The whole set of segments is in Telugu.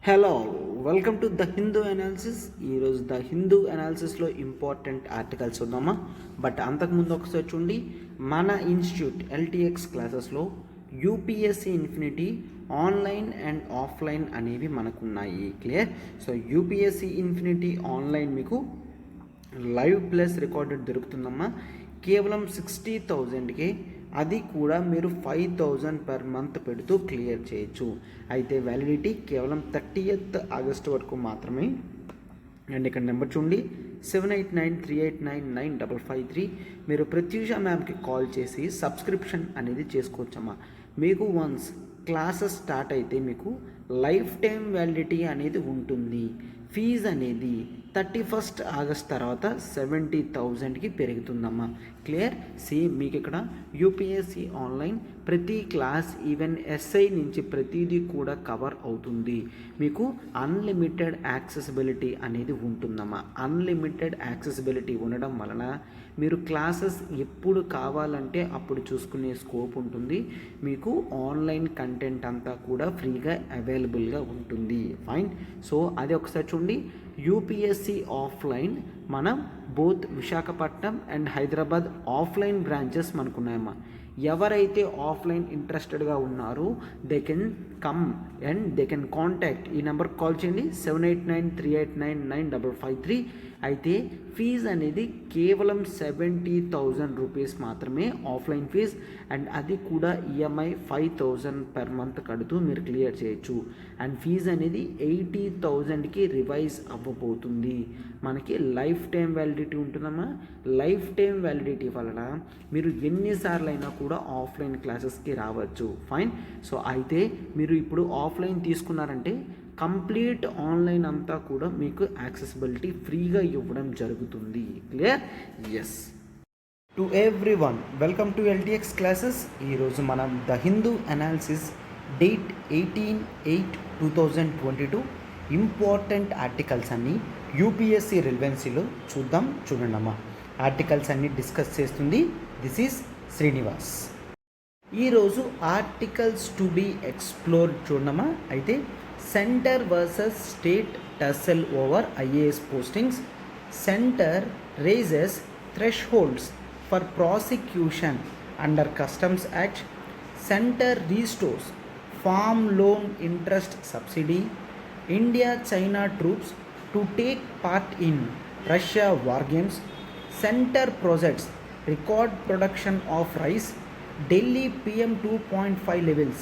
Hello, welcome to the Hindu analysis. ఈరోజు ద హిందూ అనాలిసిస్లో ఇంపార్టెంట్ ఆర్టికల్స్ ఉందామా. బట్ అంతకుముందు ఒకసారి చూడండి, మన ఇన్స్టిట్యూట్ ఎల్టీఎక్స్ క్లాసెస్లో UPSC infinity online and offline అనేవి మనకున్నాయి. Clear. So UPSC infinity online మీకు లైవ్ ప్లస్ రికార్డెడ్ దొరుకుతుందమ్మా. కేవలం 60,000కే, అది కూడా మీరు 5,000 పర్ మంత్ పెడుతూ క్లియర్ చేయొచ్చు. అయితే వ్యాలిడిటీ కేవలం 30th ఆగస్ట్ వరకు మాత్రమే. అండ్ ఇక్కడ నెంబర్ చూడండి, 7893899553. మీరు ప్రత్యూష మ్యామ్కి కాల్ చేసి సబ్స్క్రిప్షన్ అనేది చేసుకోవచ్చమ్మా. మీకు వన్స్ క్లాసెస్ స్టార్ట్ అయితే మీకు లైఫ్ టైం వ్యాలిడిటీ అనేది ఉంటుంది. ఫీజు అనేది 31st ఆగస్ట్ తర్వాత 70,000కి పెరుగుతుందమ్మా. క్లియర్. సేమ్ మీకు ఇక్కడ యూపీఎస్సీ ఆన్లైన్ ప్రతి క్లాస్ ఈవెన్ ఎస్ఐ నుంచి ప్రతిదీ కూడా కవర్ అవుతుంది. మీకు అన్లిమిటెడ్ యాక్సెసిబిలిటీ అనేది ఉంటుందమ్మా. అన్లిమిటెడ్ యాక్సెసిబిలిటీ ఉండడం వలన మీరు క్లాసెస్ ఎప్పుడు కావాలంటే అప్పుడు చూసుకునే స్కోప్ ఉంటుంది. మీకు ఆన్లైన్ కంటెంట్ అంతా కూడా ఫ్రీగా అవైలబుల్గా ఉంటుంది. ఫైన్. సో అది ఒకసారి చూడండి, యూపీఎస్సీ ఆఫ్లైన్ మనం both Visakhapatnam and Hyderabad offline branches మనకున్నాయమ్మా. ఎవరైతే ఆఫ్లైన్ ఇంట్రెస్టెడ్గా ఉన్నారో they can come and they can contact. ఈ నెంబర్కి కాల్ చేయండి, 7893899553. అయితే ఫీజు అనేది కేవలం 70,000 రూపీస్ మాత్రమే ఆఫ్లైన్ ఫీజ్. అండ్ అది కూడా ఈఎంఐ 5,000 పర్ మంత్ కడుతూ మీరు క్లియర్ చేయొచ్చు. అండ్ ఫీజు అనేది 80,000కి రివైజ్ అవ్వబోతుంది. మనకి లైఫ్ టైం వ్యాలిడిటీ ఉంటుందమ్మా. లైఫ్ టైం వ్యాలిడిటీ వలన మీరు ఎన్నిసార్లు అయినా కూడా ఆఫ్లైన్ క్లాసెస్కి రావచ్చు. ఫైన్. సో అయితే మీరు ఇప్పుడు ఆఫ్లైన్ తీసుకున్నారంటే కంప్లీట్ ఆన్లైన్ అంతా కూడా మీకు యాక్సెసిబిలిటీ ఫ్రీగా ఇవ్వడం జరుగుతుంది. Clear. Yes. To everyone, welcome to LTX classes. ఈరోజు మనం the Hindu analysis date 18/8/2022 important articles అన్నీ యూపీఎస్సీ రిలవెన్సీలో చూద్దాం. చూడండి అమ్మా, ఆర్టికల్స్ అన్నీ డిస్కస్ చేస్తుంది దిస్ ఈజ్ శ్రీనివాస్. ఈరోజు ఆర్టికల్స్ టు బీ ఎక్స్ప్లోర్డ్ చూడమ్మా. అయితే centre versus state tussle over IAS postings. Centre raises thresholds for prosecution under Customs Act. Center restores farm loan interest subsidy. India-China troops to take part in Russia war games. Center projects record production of rice. Delhi PM 2.5 levels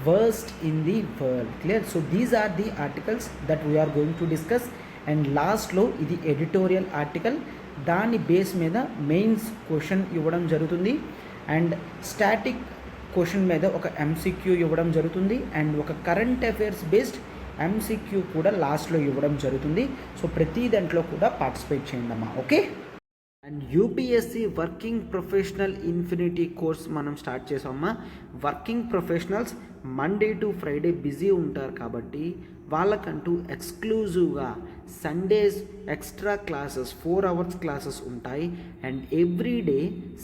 worst in the world. Clear. So these are the articles that we are going to discuss. And last లో ఇది ఎడిటోరియల్ ఆర్టికల్. దాని బేస్ మీద మెయిన్స్ క్వశ్చన్ ఇవ్వడం జరుగుతుంది. అండ్ స్టాటిక్ క్వశ్చన్ మీద ఒక ఎంసీక్యూ ఇవ్వడం జరుగుతుంది. అండ్ ఒక కరెంట్ అఫైర్స్ బేస్డ్ ఎంసీక్యూ కూడా లాస్ట్లో ఇవ్వడం జరుగుతుంది. సో ప్రతి దాంట్లో కూడా పార్టిసిపేట్ చేయండమ్మా. Okay. And UPSC working professional infinity course మనం స్టార్ట్ చేసామమ్మా. Working professionals Monday to Friday busy ఉంటారు కాబట్టి వాళ్ళకంటూ ఎక్స్క్లూజివ్గా Sundays extra classes 4 hours classes ఉంటాయి. అండ్ ఎవ్రీ డే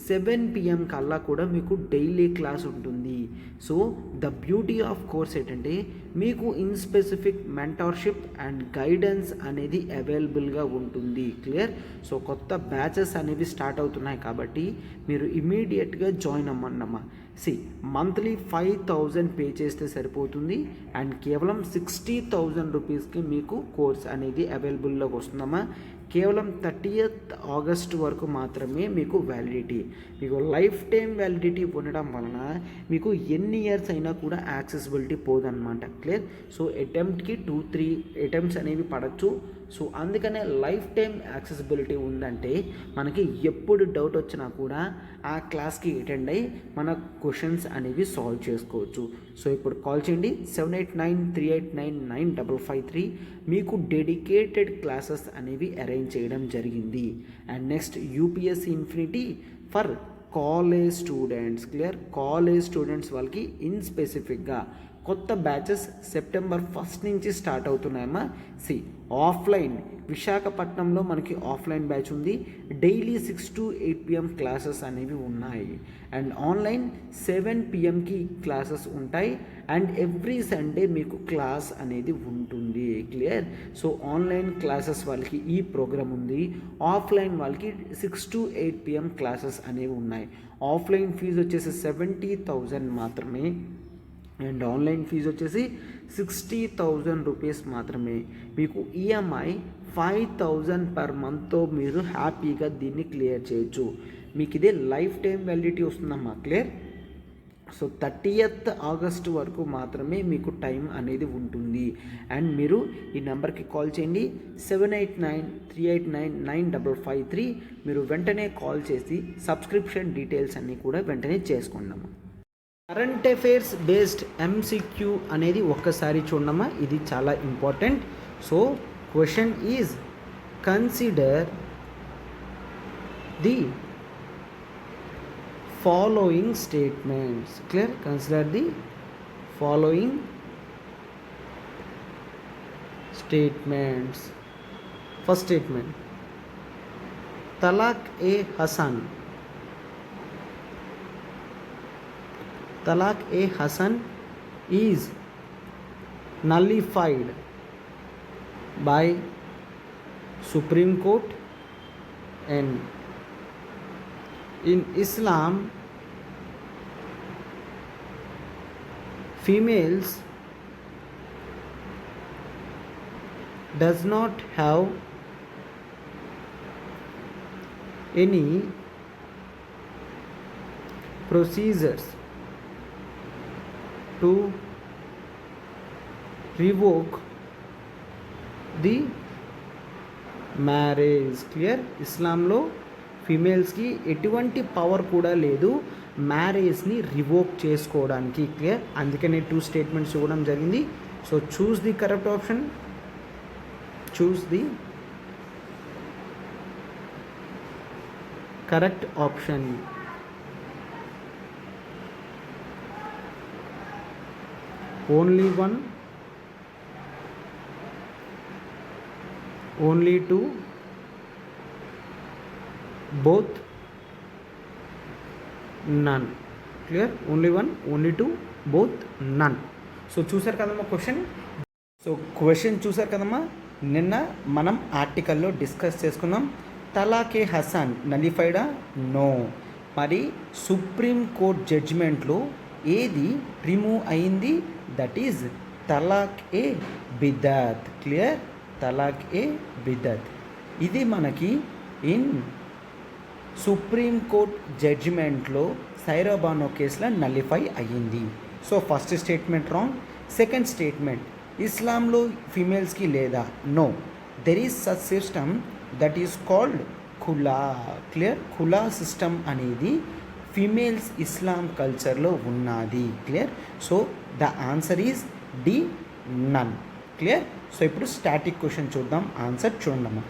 7 PM కల్లా కూడా మీకు డైలీ క్లాస్ ఉంటుంది. So the beauty of course ఏంటంటే మీకు in specific mentorship and guidance అనేది అవైలబుల్గా ఉంటుంది. క్లియర్. సో కొత్త బ్యాచెస్ అనేవి స్టార్ట్ అవుతున్నాయి కాబట్టి మీరు ఇమీడియట్గా జాయిన్ అవ్వండమ్మా. మంత్లీ 5,000 పే చేస్తే సరిపోతుంది. అండ్ కేవలం 60,000 రూపీస్కి మీకు కోర్స్ అనేది అవైలబుల్లోకి వస్తుందమ్మా. కేవలం 30th ఆగస్ట్ వరకు మాత్రమే మీకు వ్యాలిడిటీ. మీకు లైఫ్ టైం వ్యాలిడిటీ ఉండడం వలన మీకు ఎన్ని ఇయర్స్ అయినా కూడా యాక్సెసిబిలిటీ పోదన్నమాట. క్లియర్. సో అటెంప్ట్కి 2-3 అటెంప్ట్స్ అనేవి పడవచ్చు. సో అందుకనే లైఫ్ టైం యాక్సెసిబిలిటీ ఉందంటే మనకి ఎప్పుడు డౌట్ వచ్చినా కూడా ఆ క్లాస్కి అటెండ్ అయ్యి మన క్వశ్చన్స్ అనేవి సాల్వ్ చేసుకోవచ్చు. సో ఇప్పుడు కాల్ చేయండి, 7893899553. మీకు డెడికేటెడ్ క్లాసెస్ అనేవి అరేంజ్ చేయడం జరిగింది. And next UPSC infinity for college students. Clear. College students వాళ్ళకి ఇన్ స్పెసిఫిక్గా కొత్త బ్యాచెస్ సెప్టెంబర్ 1 నుంచి స్టార్ట్ అవుతున్నాయమ్మా. ఆఫ్లైన్ విశాఖపట్నంలో మనకి ఆఫ్లైన్ బ్యాచ్ ఉంది. డైలీ 6 to 8 PM క్లాసెస్ అనేవి ఉన్నాయి. అండ్ ఆన్లైన్ 7 PMకి క్లాసెస్ ఉంటాయి. అండ్ ఎవ్రీ సండే మీకు క్లాస్ అనేది ఉంటుంది. క్లియర్? సో ఆన్లైన్ క్లాసెస్ వాళ్ళకి ఈ ప్రోగ్రామ్ ఉంది. ఆఫ్లైన్ వాళ్ళకి 6 to 8 PM క్లాసెస్ అనేవి ఉన్నాయి. ఆఫ్లైన్ ఫీజు వచ్చేసి 70,000 మాత్రమే. అండ్ ఆన్లైన్ ఫీజు వచ్చేసి 60,000 రూపీస్ మాత్రమే. మీకు ఈఎంఐ 5,000 పర్ మంత్తో మీరు హ్యాపీగా దీన్ని క్లియర్ చేయొచ్చు. మీకు ఇదే లైఫ్ టైం వ్యాలిడిటీ వస్తుందమ్మా. క్లియర్? సో 30th ఆగస్ట్ వరకు మాత్రమే మీకు టైం అనేది ఉంటుంది. అండ్ మీరు ఈ నెంబర్కి కాల్ చేయండి, 789-389-9553. మీరు వెంటనే కాల్ చేసి సబ్స్క్రిప్షన్ డీటెయిల్స్ అన్నీ కూడా వెంటనే చేసుకోండి అమ్మా. కరెంట్ అఫైర్స్ బేస్డ్ MCQ అనేది ఒక్కసారి చూడమ్మా, ఇది చాలా important. So question is consider the following statements. Clear? Consider the following statements. First statement, Talaq e Hasan. Talaq e Hasan is nullified by Supreme Court, and in Islam females does not have any procedures to revoke the marriage. Clear? ఇస్లాంలో ఫీమేల్స్కి ఎటువంటి పవర్ కూడా లేదు మ్యారేజ్ని రివోక్ చేసుకోవడానికి. క్లియర్? అందుకనే 2 స్టేట్మెంట్స్ ఇవ్వడం జరిగింది. So choose the correct option. Choose the correct option. Only one, only two, both, none. Clear? Only one, only two, both, none. So చూసారు కదమ్మా క్వశ్చన్. సో క్వశ్చన్ చూసారు కదమ్మా. నిన్న మనం ఆర్టికల్లో డిస్కస్ చేసుకున్నాం. తలాకే హసన్ నలిఫైడా? నో. మరి సుప్రీం కోర్ట్ జడ్జిమెంట్లో ఏది రిమూవ్ అయింది? That is talaq e biddat. Clear? Talaq e biddat. ఇది మనకి ఇన్ సుప్రీం కోర్ట్ జడ్జిమెంట్లో సైరాబానో కేసులో నలిఫై అయ్యింది. So first statement wrong. Second statement, ఇస్లాంలో ఫీమేల్స్కి లేదా? No. There is such system that is called khula. Clear? Khula system అనేది ఫీమేల్స్ ఇస్లాం కల్చర్లో ఉన్నది. Clear? So the answer is D, none. Clear? So ఇప్పుడు స్టాటిక్ క్వశ్చన్ చూద్దాం. ఆన్సర్ చూడమ్మా.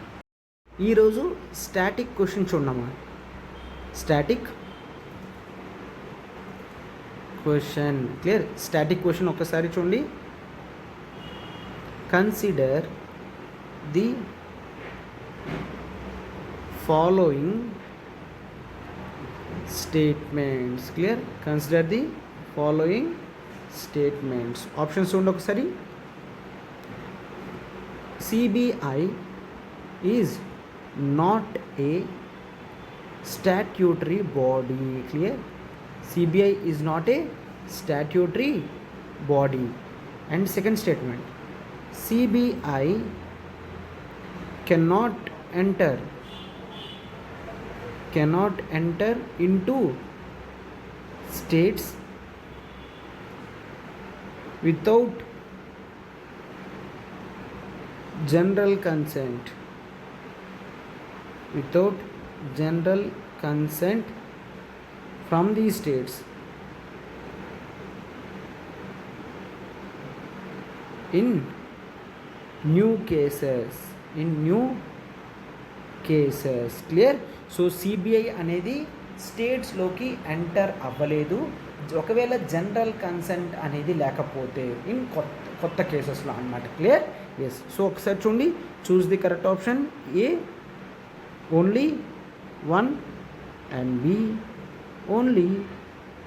ఈరోజు స్టాటిక్ క్వశ్చన్ చూడమ్మా. Static question. Clear? Static question ఒక్కసారి చూడండి. Consider the following statements. Clear? Consider the following statements. Options చూడండి ఒకసారి. CBI is not a statutory body. Clear? CBI is not a statutory body. And second statement, CBI cannot enter into states without general consent. Without general consent from the states. In new cases. Clear? So CBI అనేది స్టేట్స్లోకి ఎంటర్ అవ్వలేదు, ఒకవేళ జనరల్ కన్సెంట్ అనేది లేకపోతే ఇన్ కొత్త కేసెస్లో అన్నమాట. క్లియర్? ఎస్. సో ఒకసారి చూడండి, choose the correct option. A only 1 and B only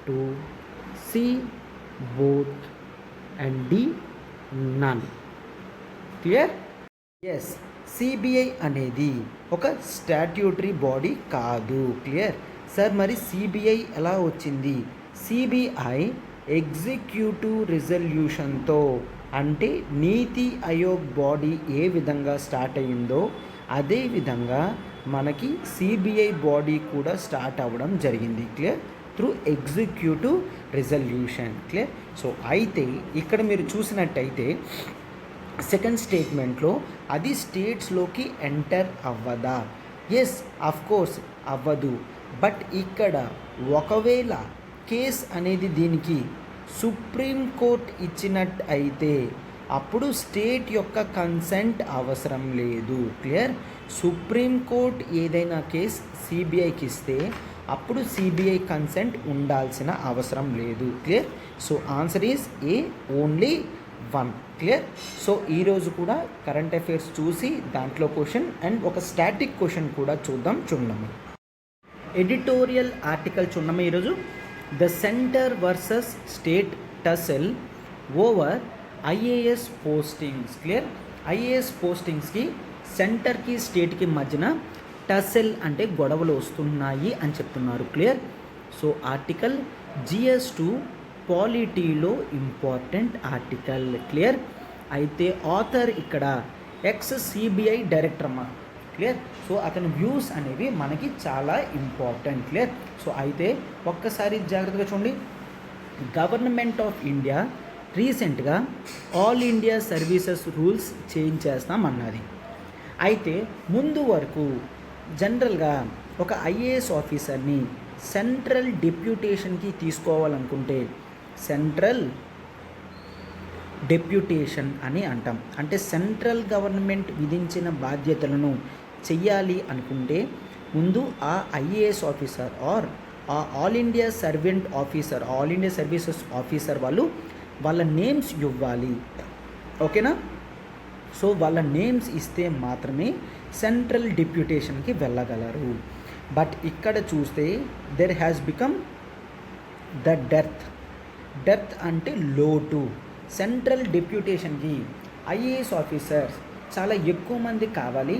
2, C both and D none. Clear? Yes. CBI అనేది ఒక స్టాట్యూటరీ బాడీ కాదు. క్లియర్? సార్ మరి సిబిఐ ఎలా వచ్చింది? సిబిఐ ఎగ్జిక్యూటివ్ రిజల్యూషన్తో, అంటే నీతి ఆయోగ్ బాడీ ఏ విధంగా స్టార్ట్ అయ్యిందో అదే విధంగా మనకి సిబిఐ బాడీ కూడా స్టార్ట్ అవ్వడం జరిగింది. Clear? Through executive resolution. Clear? So అయితే ఇక్కడ మీరు చూసినట్టయితే సెకండ్ స్టేట్మెంట్లో అది స్టేట్స్లోకి ఎంటర్ అవ్వదా? ఎస్, అఫ్కోర్స్ అవ్వదు. బట్ ఇక్కడ ఒకవేళ కేస్ అనేది దీనికి సుప్రీంకోర్టు ఇచ్చినట్టు అయితే అప్పుడు స్టేట్ యొక్క కన్సెంట్ అవసరం లేదు. క్లియర్? సుప్రీంకోర్టు ఏదైనా కేస్ సిబిఐకి ఇస్తే అప్పుడు సిబిఐ కన్సెంట్ ఉండాల్సిన అవసరం లేదు. Clear? So answer is A only 1. Clear? So ఈరోజు కూడా కరెంట్ అఫైర్స్ చూసి దాంట్లో క్వశ్చన్ అండ్ ఒక స్టాటిక్ క్వశ్చన్ కూడా చూడము. ఎడిటోరియల్ ఆర్టికల్ చూడము ఈరోజు. The centre versus state tussle over IAS postings. Clear? IAS పోస్టింగ్స్కి సెంటర్కి స్టేట్కి మధ్యన టసెల్ అంటే గొడవలు వస్తున్నాయి అని చెప్తున్నారు. క్లియర్? సో ఆర్టికల్ GS2 పాలిటీలో ఇంపార్టెంట్ ఆర్టికల్. క్లియర్? అయితే ఆథర్ ఇక్కడ ఎక్స్ సిబిఐ డైరెక్టర్ అమ్మా. క్లియర్? సో అతని వ్యూస్ అనేవి మనకి చాలా ఇంపార్టెంట్. క్లియర్? సో అయితే ఒక్కసారి జాగ్రత్తగా చూడండి. గవర్నమెంట్ ఆఫ్ ఇండియా రీసెంట్గా all India services rules change చేస్తామన్నది. అయితే ముందు వరకు జనరల్గా ఒక ఐఏఎస్ ఆఫీసర్ని సెంట్రల్ డెప్యూటేషన్కి తీసుకోవాలనుకుంటే సెంట్రల్ డెప్యూటేషన్ అని అంటాం. అంటే సెంట్రల్ గవర్నమెంట్ విధించిన బాధ్యతలను చెయ్యాలి అనుకుంటే ముందు ఆ ఐఏఎస్ ఆఫీసర్ ఆర్ ఆ all India servant officer, all India services officer వాళ్ళ నేమ్స్ ఇవ్వాలి. ఓకేనా? సో వాళ్ళ నేమ్స్ ఇస్తే మాత్రమే సెంట్రల్ డెప్యూటేషన్కి వెళ్ళగలరు. బట్ ఇక్కడ చూస్తే there has become the death అంటే లోటు. సెంట్రల్ డెప్యూటేషన్కి ఐఏఎస్ ఆఫీసర్స్ చాలా ఎక్కువ మంది కావాలి,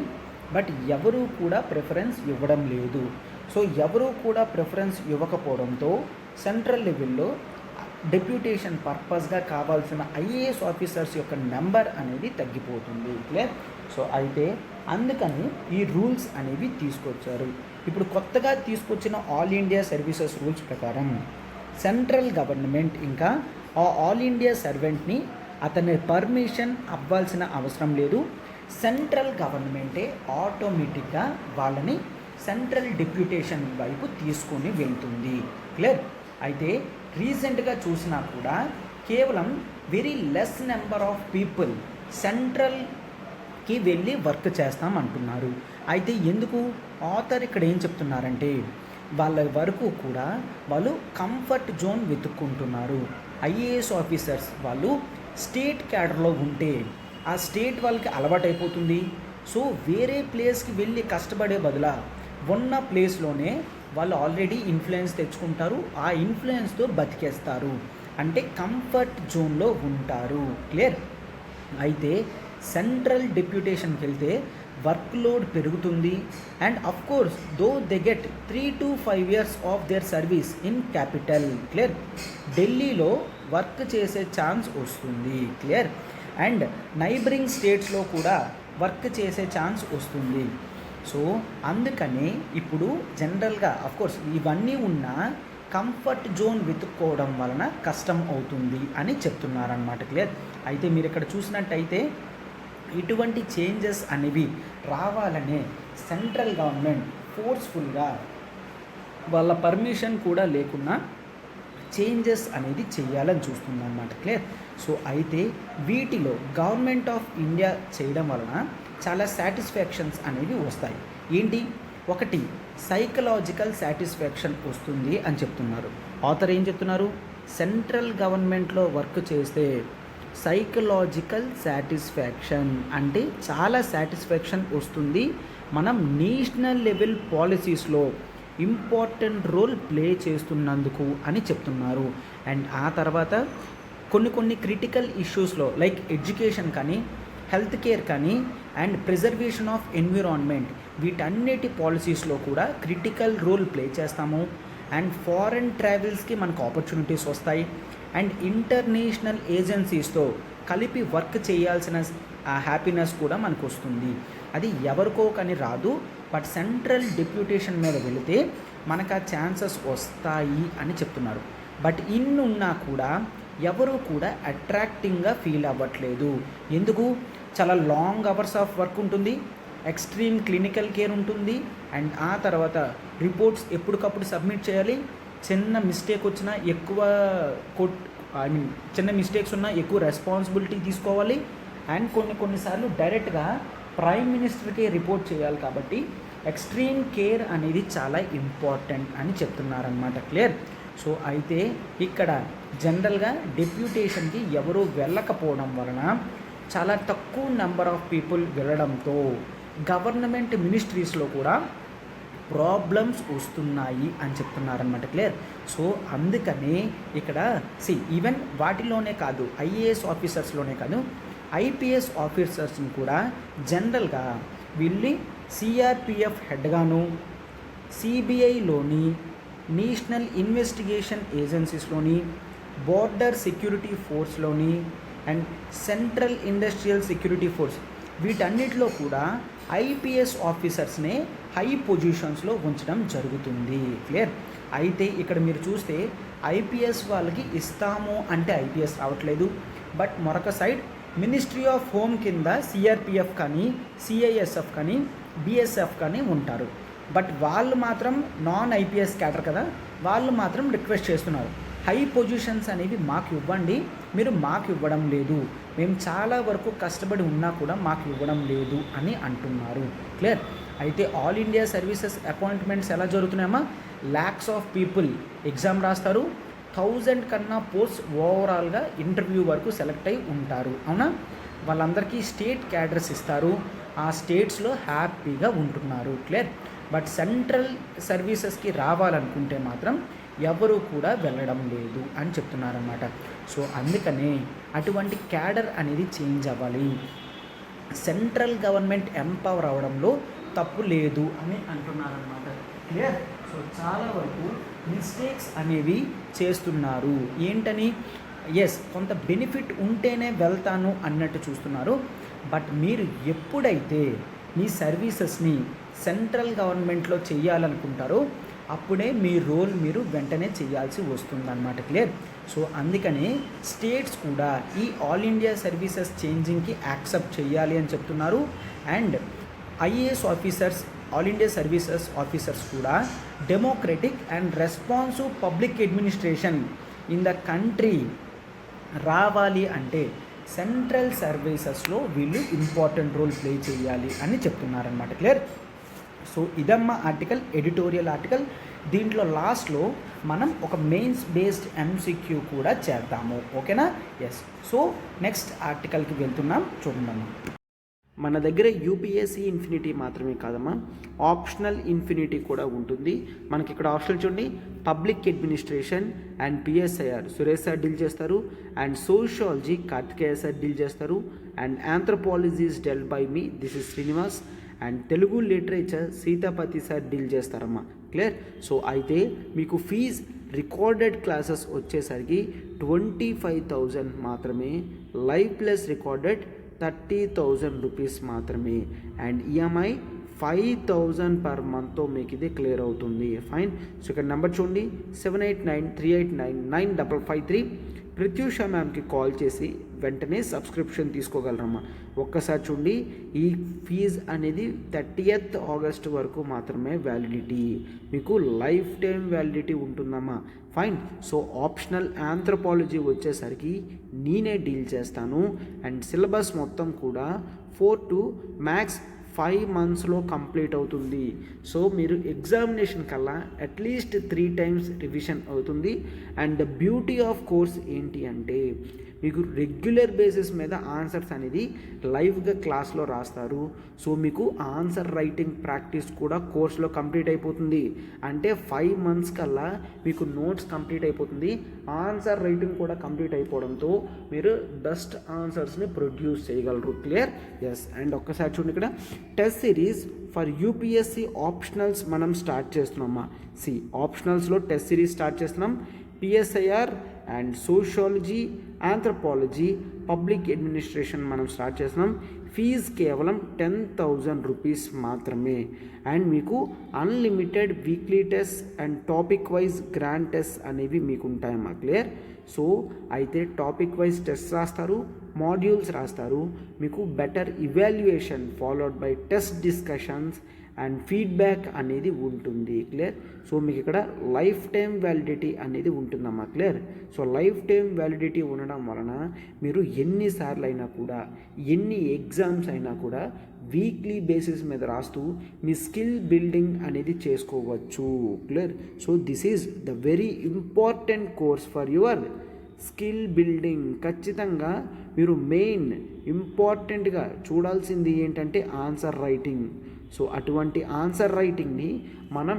బట్ ఎవరూ కూడా ప్రిఫరెన్స్ ఇవ్వడం లేదు. సో ఎవరూ కూడా ప్రిఫరెన్స్ ఇవ్వకపోవడంతో సెంట్రల్ లెవెల్లో డెప్యూటేషన్ పర్పస్గా కావాల్సిన ఐఏఎస్ ఆఫీసర్స్ యొక్క నెంబర్ అనేది తగ్గిపోతుంది. క్లియర్? సో అయితే అందుకని ఈ రూల్స్ అనేవి తీసుకొచ్చారు. ఇప్పుడు కొత్తగా తీసుకొచ్చిన ఆల్ ఇండియా సర్వీసెస్ రూల్స్ ప్రకారం సెంట్రల్ గవర్నమెంట్ ఇంకా ఆ ఆల్ ఇండియా సర్వెంట్ని అతని పర్మిషన్ అవ్వాల్సిన అవసరం లేదు. సెంట్రల్ గవర్నమెంటే ఆటోమేటిక్గా వాళ్ళని సెంట్రల్ డెప్యూటేషన్ వైపు తీసుకొని వెళ్తుంది. క్లియర్? అయితే రీసెంట్గా చూసినా కూడా కేవలం very less number of people సెంట్రల్కి వెళ్ళి వర్క్ చేస్తామంటున్నారు. అయితే ఎందుకు? ఆథర్ ఇక్కడ ఏం చెప్తున్నారంటే వాళ్ళ వరకు కూడా వాళ్ళు కంఫర్ట్ జోన్ వెతుక్కుంటున్నారు. ఐఏఎస్ ఆఫీసర్స్ వాళ్ళు స్టేట్ క్యాడర్లో ఉంటే ఆ స్టేట్ వాళ్ళకి అలవాటైపోతుంది. సో వేరే ప్లేస్కి వెళ్ళి కష్టపడే బదులా ఉన్న ప్లేస్లోనే వాళ్ళు ఆల్రెడీ ఇన్ఫ్లుయెన్స్ తెచ్చుకుంటారు, ఆ ఇన్ఫ్లుయెన్స్తో బతికేస్తారు. అంటే కంఫర్ట్ జోన్లో ఉంటారు. క్లియర్? అయితే సెంట్రల్ డెప్యూటేషన్కి వెళ్తే వర్క్ లోడ్ పెరుగుతుంది and of course though they get 3 to 5 years of their service in capital. Clear? ఢిల్లీలో వర్క్ చేసే ఛాన్స్ వస్తుంది. క్లియర్? అండ్ నైబరింగ్ స్టేట్స్లో కూడా వర్క్ చేసే ఛాన్స్ వస్తుంది. సో అందుకని ఇప్పుడు జనరల్గా అఫ్కోర్స్ ఇవన్నీ ఉన్న కంఫర్ట్ జోన్ వెతుక్కోవడం వలన కష్టం అవుతుంది అని చెప్తున్నారనమాట. క్లియర్? అయితే మీరు ఇక్కడ చూసినట్టయితే ఇటువంటి చేంజెస్ అనేవి రావాలనే సెంట్రల్ గవర్నమెంట్ ఫోర్స్ఫుల్గా వాళ్ళ పర్మిషన్ కూడా లేకుండా చేంజెస్ అనేది చేయాలని చూస్తుందన్నమాట. క్లియర్? సో అయితే వీటిలో గవర్నమెంట్ ఆఫ్ ఇండియా చేయడం వలన చాలా సాటిస్ఫాక్షన్స్ అనేవి వస్తాయి. ఏంటి? ఒకటి సైకలాజికల్ సాటిస్ఫాక్షన్ వస్తుంది అని చెప్తున్నారు. ఆథర్ ఏం చెప్తున్నారు? సెంట్రల్ గవర్నమెంట్లో వర్క్ చేస్తే సైకలాజికల్ సాటిస్ఫాక్షన్ అంటే చాలా సాటిస్ఫాక్షన్ వస్తుంది, మనం నేషనల్ లెవెల్ పాలసీస్లో ఇంపార్టెంట్ రోల్ ప్లే చేస్తున్నందుకు అని చెప్తున్నారు. అండ్ ఆ తర్వాత కొన్ని క్రిటికల్ ఇష్యూస్లో లైక్ ఎడ్యుకేషన్ కానీ, హెల్త్ కేర్ కానీ, అండ్ ప్రిజర్వేషన్ ఆఫ్ ఎన్విరాన్మెంట్, వీటన్నిటి పాలసీస్లో కూడా క్రిటికల్ రోల్ ప్లే చేస్తాము. అండ్ ఫారెన్ ట్రావెల్స్కి మనకు ఆపర్చునిటీస్ వస్తాయి. అండ్ ఇంటర్నేషనల్ ఏజెన్సీస్తో కలిపి వర్క్ చేయాల్సిన హ్యాపీనెస్ కూడా మనకు వస్తుంది. అది ఎవరికో కానీ రాదు, బట్ సెంట్రల్ డిప్యూటేషన్ మీద వెళితే మనకు ఆ ఛాన్సెస్ వస్తాయి అని చెప్తున్నారు. బట్ ఇన్నున్నా కూడా ఎవరు కూడా అట్రాక్టింగ్గా ఫీల్ అవ్వట్లేదు. ఎందుకు? చాలా లాంగ్ అవర్స్ ఆఫ్ వర్క్ ఉంటుంది, ఎక్స్ట్రీమ్ క్లినికల్ కేర్ ఉంటుంది, అండ్ ఆ తర్వాత రిపోర్ట్స్ ఎప్పటికప్పుడు సబ్మిట్ చేయాలి. చిన్న మిస్టేక్ వచ్చినా చిన్న మిస్టేక్స్ ఉన్నా ఎక్కువ రెస్పాన్సిబిలిటీ తీసుకోవాలి. అండ్ కొన్నిసార్లు డైరెక్ట్గా ప్రైమ్ మినిస్టర్కి రిపోర్ట్ చేయాలి. కాబట్టి ఎక్స్ట్రీమ్ కేర్ అనేది చాలా ఇంపార్టెంట్ అని చెప్తున్నారనమాట. క్లియర్? సో అయితే ఇక్కడ జనరల్గా డెప్యూటేషన్కి ఎవరు వెళ్ళకపోవడం వలన చాలా తక్కువ నెంబర్ ఆఫ్ పీపుల్ వెళ్ళడంతో గవర్నమెంట్ మినిస్ట్రీస్లో కూడా ప్రాబ్లమ్స్ వస్తున్నాయి అని చెప్తున్నారనమాట. క్లియర్? సో అందుకనే ఇక్కడ ఈవెన్ వాటిలోనే కాదు, ఐఏఎస్ ఆఫీసర్స్లోనే కాదు, ఐపీఎస్ ఆఫీసర్స్ని కూడా జనరల్గా వీళ్ళు సిఆర్పిఎఫ్ హెడ్గాను, సిబిఐలోని, నేషనల్ ఇన్వెస్టిగేషన్ ఏజెన్సీస్లోని, బోర్డర్ సెక్యూరిటీ ఫోర్స్లోని, and central industrial security force, వీటన్నిటిలో కూడా ఐపీఎస్ ఆఫీసర్స్నే హై పొజిషన్స్లో ఉంచడం జరుగుతుంది. క్లియర్? అయితే ఇక్కడ మీరు చూస్తే ఐపీఎస్ వాళ్ళకి ఇస్తాము అంటే ఐపీఎస్ రావట్లేదు, బట్ మరొక సైడ్ మినిస్ట్రీ ఆఫ్ హోమ్ కింద సిఆర్పిఎఫ్ కానీ, సిఐఎస్ఎఫ్ కానీ, బిఎస్ఎఫ్ కానీ ఉంటారు. బట్ వాళ్ళు మాత్రం నాన్ ఐపీఎస్ క్యాడర్ కదా, వాళ్ళు మాత్రం రిక్వెస్ట్ చేస్తున్నారు, హై పొజిషన్స్ అనేవి మాకు ఇవ్వండి, మీరు మాకు ఇవ్వడం లేదు, మేము చాలా వరకు కష్టపడి ఉన్నా కూడా మాకు ఇవ్వడం లేదు అని అంటున్నారు. క్లియర్? అయితే ఆల్ ఇండియా సర్వీసెస్ అపాయింట్మెంట్స్ ఎలా జరుగుతున్నాయమ్మా? ల్యాక్స్ ఆఫ్ పీపుల్ ఎగ్జామ్ రాస్తారు, 1000 కన్నా పోస్ట్ ఓవరాల్గా ఇంటర్వ్యూ వరకు సెలెక్ట్ అయి ఉంటారు. అవునా? వాళ్ళందరికీ స్టేట్ క్యాడర్స్ ఇస్తారు, ఆ స్టేట్స్లో హ్యాపీగా ఉంటున్నారు. క్లియర్? బట్ సెంట్రల్ సర్వీసెస్కి రావాలనుకుంటే మాత్రం ఎవరు కూడా వెళ్ళడం లేదు అని చెప్తున్నారన్నమాట. సో అందుకనే అటువంటి క్యాడర్ అనేది చేంజ్ అవ్వాలి, సెంట్రల్ గవర్నమెంట్ ఎంపవర్ అవడంలో తప్పు లేదు అని అంటున్నారన్నమాట. క్లియర్? సో చాలా వరకు మిస్టేక్స్ అనేవి చేస్తున్నారు. ఏంటని? కొంత బెనిఫిట్ ఉంటేనే వెళ్తాను అన్నట్టు చూస్తున్నారు. బట్ మీరు ఎప్పుడైతే మీ సర్వీసెస్ని సెంట్రల్ గవర్నమెంట్లో చేయాలనుకుంటారో అప్పుడే మీ రోల్ మీరు వెంటనే చేయాల్సి వస్తుందన్నమాట. క్లియర్? సో అందుకనే స్టేట్స్ కూడా ఈ ఆల్ ఇండియా సర్వీసెస్ చేంజింగ్కి యాక్సెప్ట్ చేయాలి అని చెప్తున్నారు. And IAS officers, all India services officers కూడా democratic and responsive public administration in the country రావాలి అంటే సెంట్రల్ సర్వీసెస్లో వీళ్ళు ఇంపార్టెంట్ రోల్ ప్లే చేయాలి అని చెప్తున్నారనమాట. క్లియర్? సో ఇదమ్మా ఆర్టికల్, ఎడిటోరియల్ ఆర్టికల్. దీంట్లో లాస్ట్లో మనం ఒక మెయిన్స్ బేస్డ్ ఎంసీక్యూ కూడా చేద్దాము. ఓకేనా? సో నెక్స్ట్ ఆర్టికల్కి వెళ్తున్నాం. చూడండి, మన దగ్గర యూపీఎస్సీ ఇన్ఫినిటీ మాత్రమే కాదమ్మా, ఆప్షనల్ ఇన్ఫినిటీ కూడా ఉంటుంది. మనకి ఇక్కడ ఆప్షనల్ చూడండి, public administration and PSIR Suresh sir deal చేస్తారు, and sociology Karthikeya sir deal చేస్తారు, and anthropology is dealt by me, this is Srinivas, and Telugu literature Seethapathi sir deal చేస్తారమ్మా. క్లియర్? సో అయితే మీకు ఫీజ్ రికార్డెడ్ క్లాసెస్ వచ్చేసరికి 25,000 మాత్రమే, లైవ్ ప్లస్ రికార్డెడ్ 30,000 రూపీస్ మాత్రమే, అండ్ ఈఎంఐ 5,000 పర్ మంత్తో మీకు ఇది క్లియర్ అవుతుంది. ఫైన్. సో ఇక్కడ నెంబర్ చూడండి, 7893899553. ప్రత్యూష మ్యామ్కి కాల్ చేసి వెంటనే సబ్స్క్రిప్షన్ తీసుకోగలరమ్మా. ఒక్కసారి చూడండి, ఈ ఫీజ్ అనేది 30th ఆగస్ట్ వరకు మాత్రమే వ్యాలిడిటీ, మీకు లైఫ్ టైం వ్యాలిడిటీ ఉంటుందమ్మా. ఫైన్. సో ఆప్షనల్ ఆంథ్రోపాలజీ వచ్చేసరికి నేనే డీల్ చేస్తాను, అండ్ సిలబస్ మొత్తం కూడా 4 to max 5 monthsలో కంప్లీట్ అవుతుంది. సో మీరు ఎగ్జామినేషన్ కల్లా అట్లీస్ట్ 3 times రివిజన్ అవుతుంది. And the beauty of course ఏంటి అంటే మీకు రెగ్యులర్ బేసిస్ మీద ఆన్సర్స్ అనేది లైవ్గా క్లాస్లో రాస్తారు. సో మీకు ఆన్సర్ రైటింగ్ ప్రాక్టీస్ కూడా కోర్స్లో కంప్లీట్ అయిపోతుంది. అంటే 5 months కల్లా మీకు నోట్స్ కంప్లీట్ అయిపోతుంది, ఆన్సర్ రైటింగ్ కూడా కంప్లీట్ అయిపోవడంతో మీరు బెస్ట్ ఆన్సర్స్ని ప్రొడ్యూస్ చేయగలరు. క్లియర్? ఎస్. అండ్ ఒక్కసారి చూడండి, ఇక్కడ test series for UPSC optionals మనం స్టార్ట్ చేస్తున్నామా. ఆప్షనల్స్లో టెస్ట్ సిరీస్ స్టార్ట్ చేస్తున్నాం. PSIR and sociology, anthropology, public administration మనం స్టార్ట్ చేస్తున్నాం. ఫీజు కేవలం 10,000 రూపీస్ మాత్రమే. అండ్ మీకు unlimited weekly test and topic wise grand test అనేవి మీకు ఉంటాయమ్మా. క్లియర్? సో అయితే టాపిక్ వైజ్ టెస్ట్ రాస్తారు, మాడ్యూల్స్ రాస్తారు, మీకు better evaluation followed by test discussions and feedback అనేది ఉంటుంది. క్లియర్? సో మీకు ఇక్కడ లైఫ్ టైం వ్యాలిడిటీ అనేది ఉంటుందమ్మా. Clear? So life time validity ఉండడం వలన మీరు ఎన్నిసార్లు అయినా కూడా, ఎన్ని ఎగ్జామ్స్ అయినా కూడా వీక్లీ బేసిస్ మీద రాస్తూ మీ స్కిల్ బిల్డింగ్ అనేది చేసుకోవచ్చు. Clear? So this is the very important course for your skill building. ఖచ్చితంగా మీరు మెయిన్ ఇంపార్టెంట్గా చూడాల్సింది ఏంటంటే ఆన్సర్ రైటింగ్. సో అటువంటి ఆన్సర్ రైటింగ్ని మనం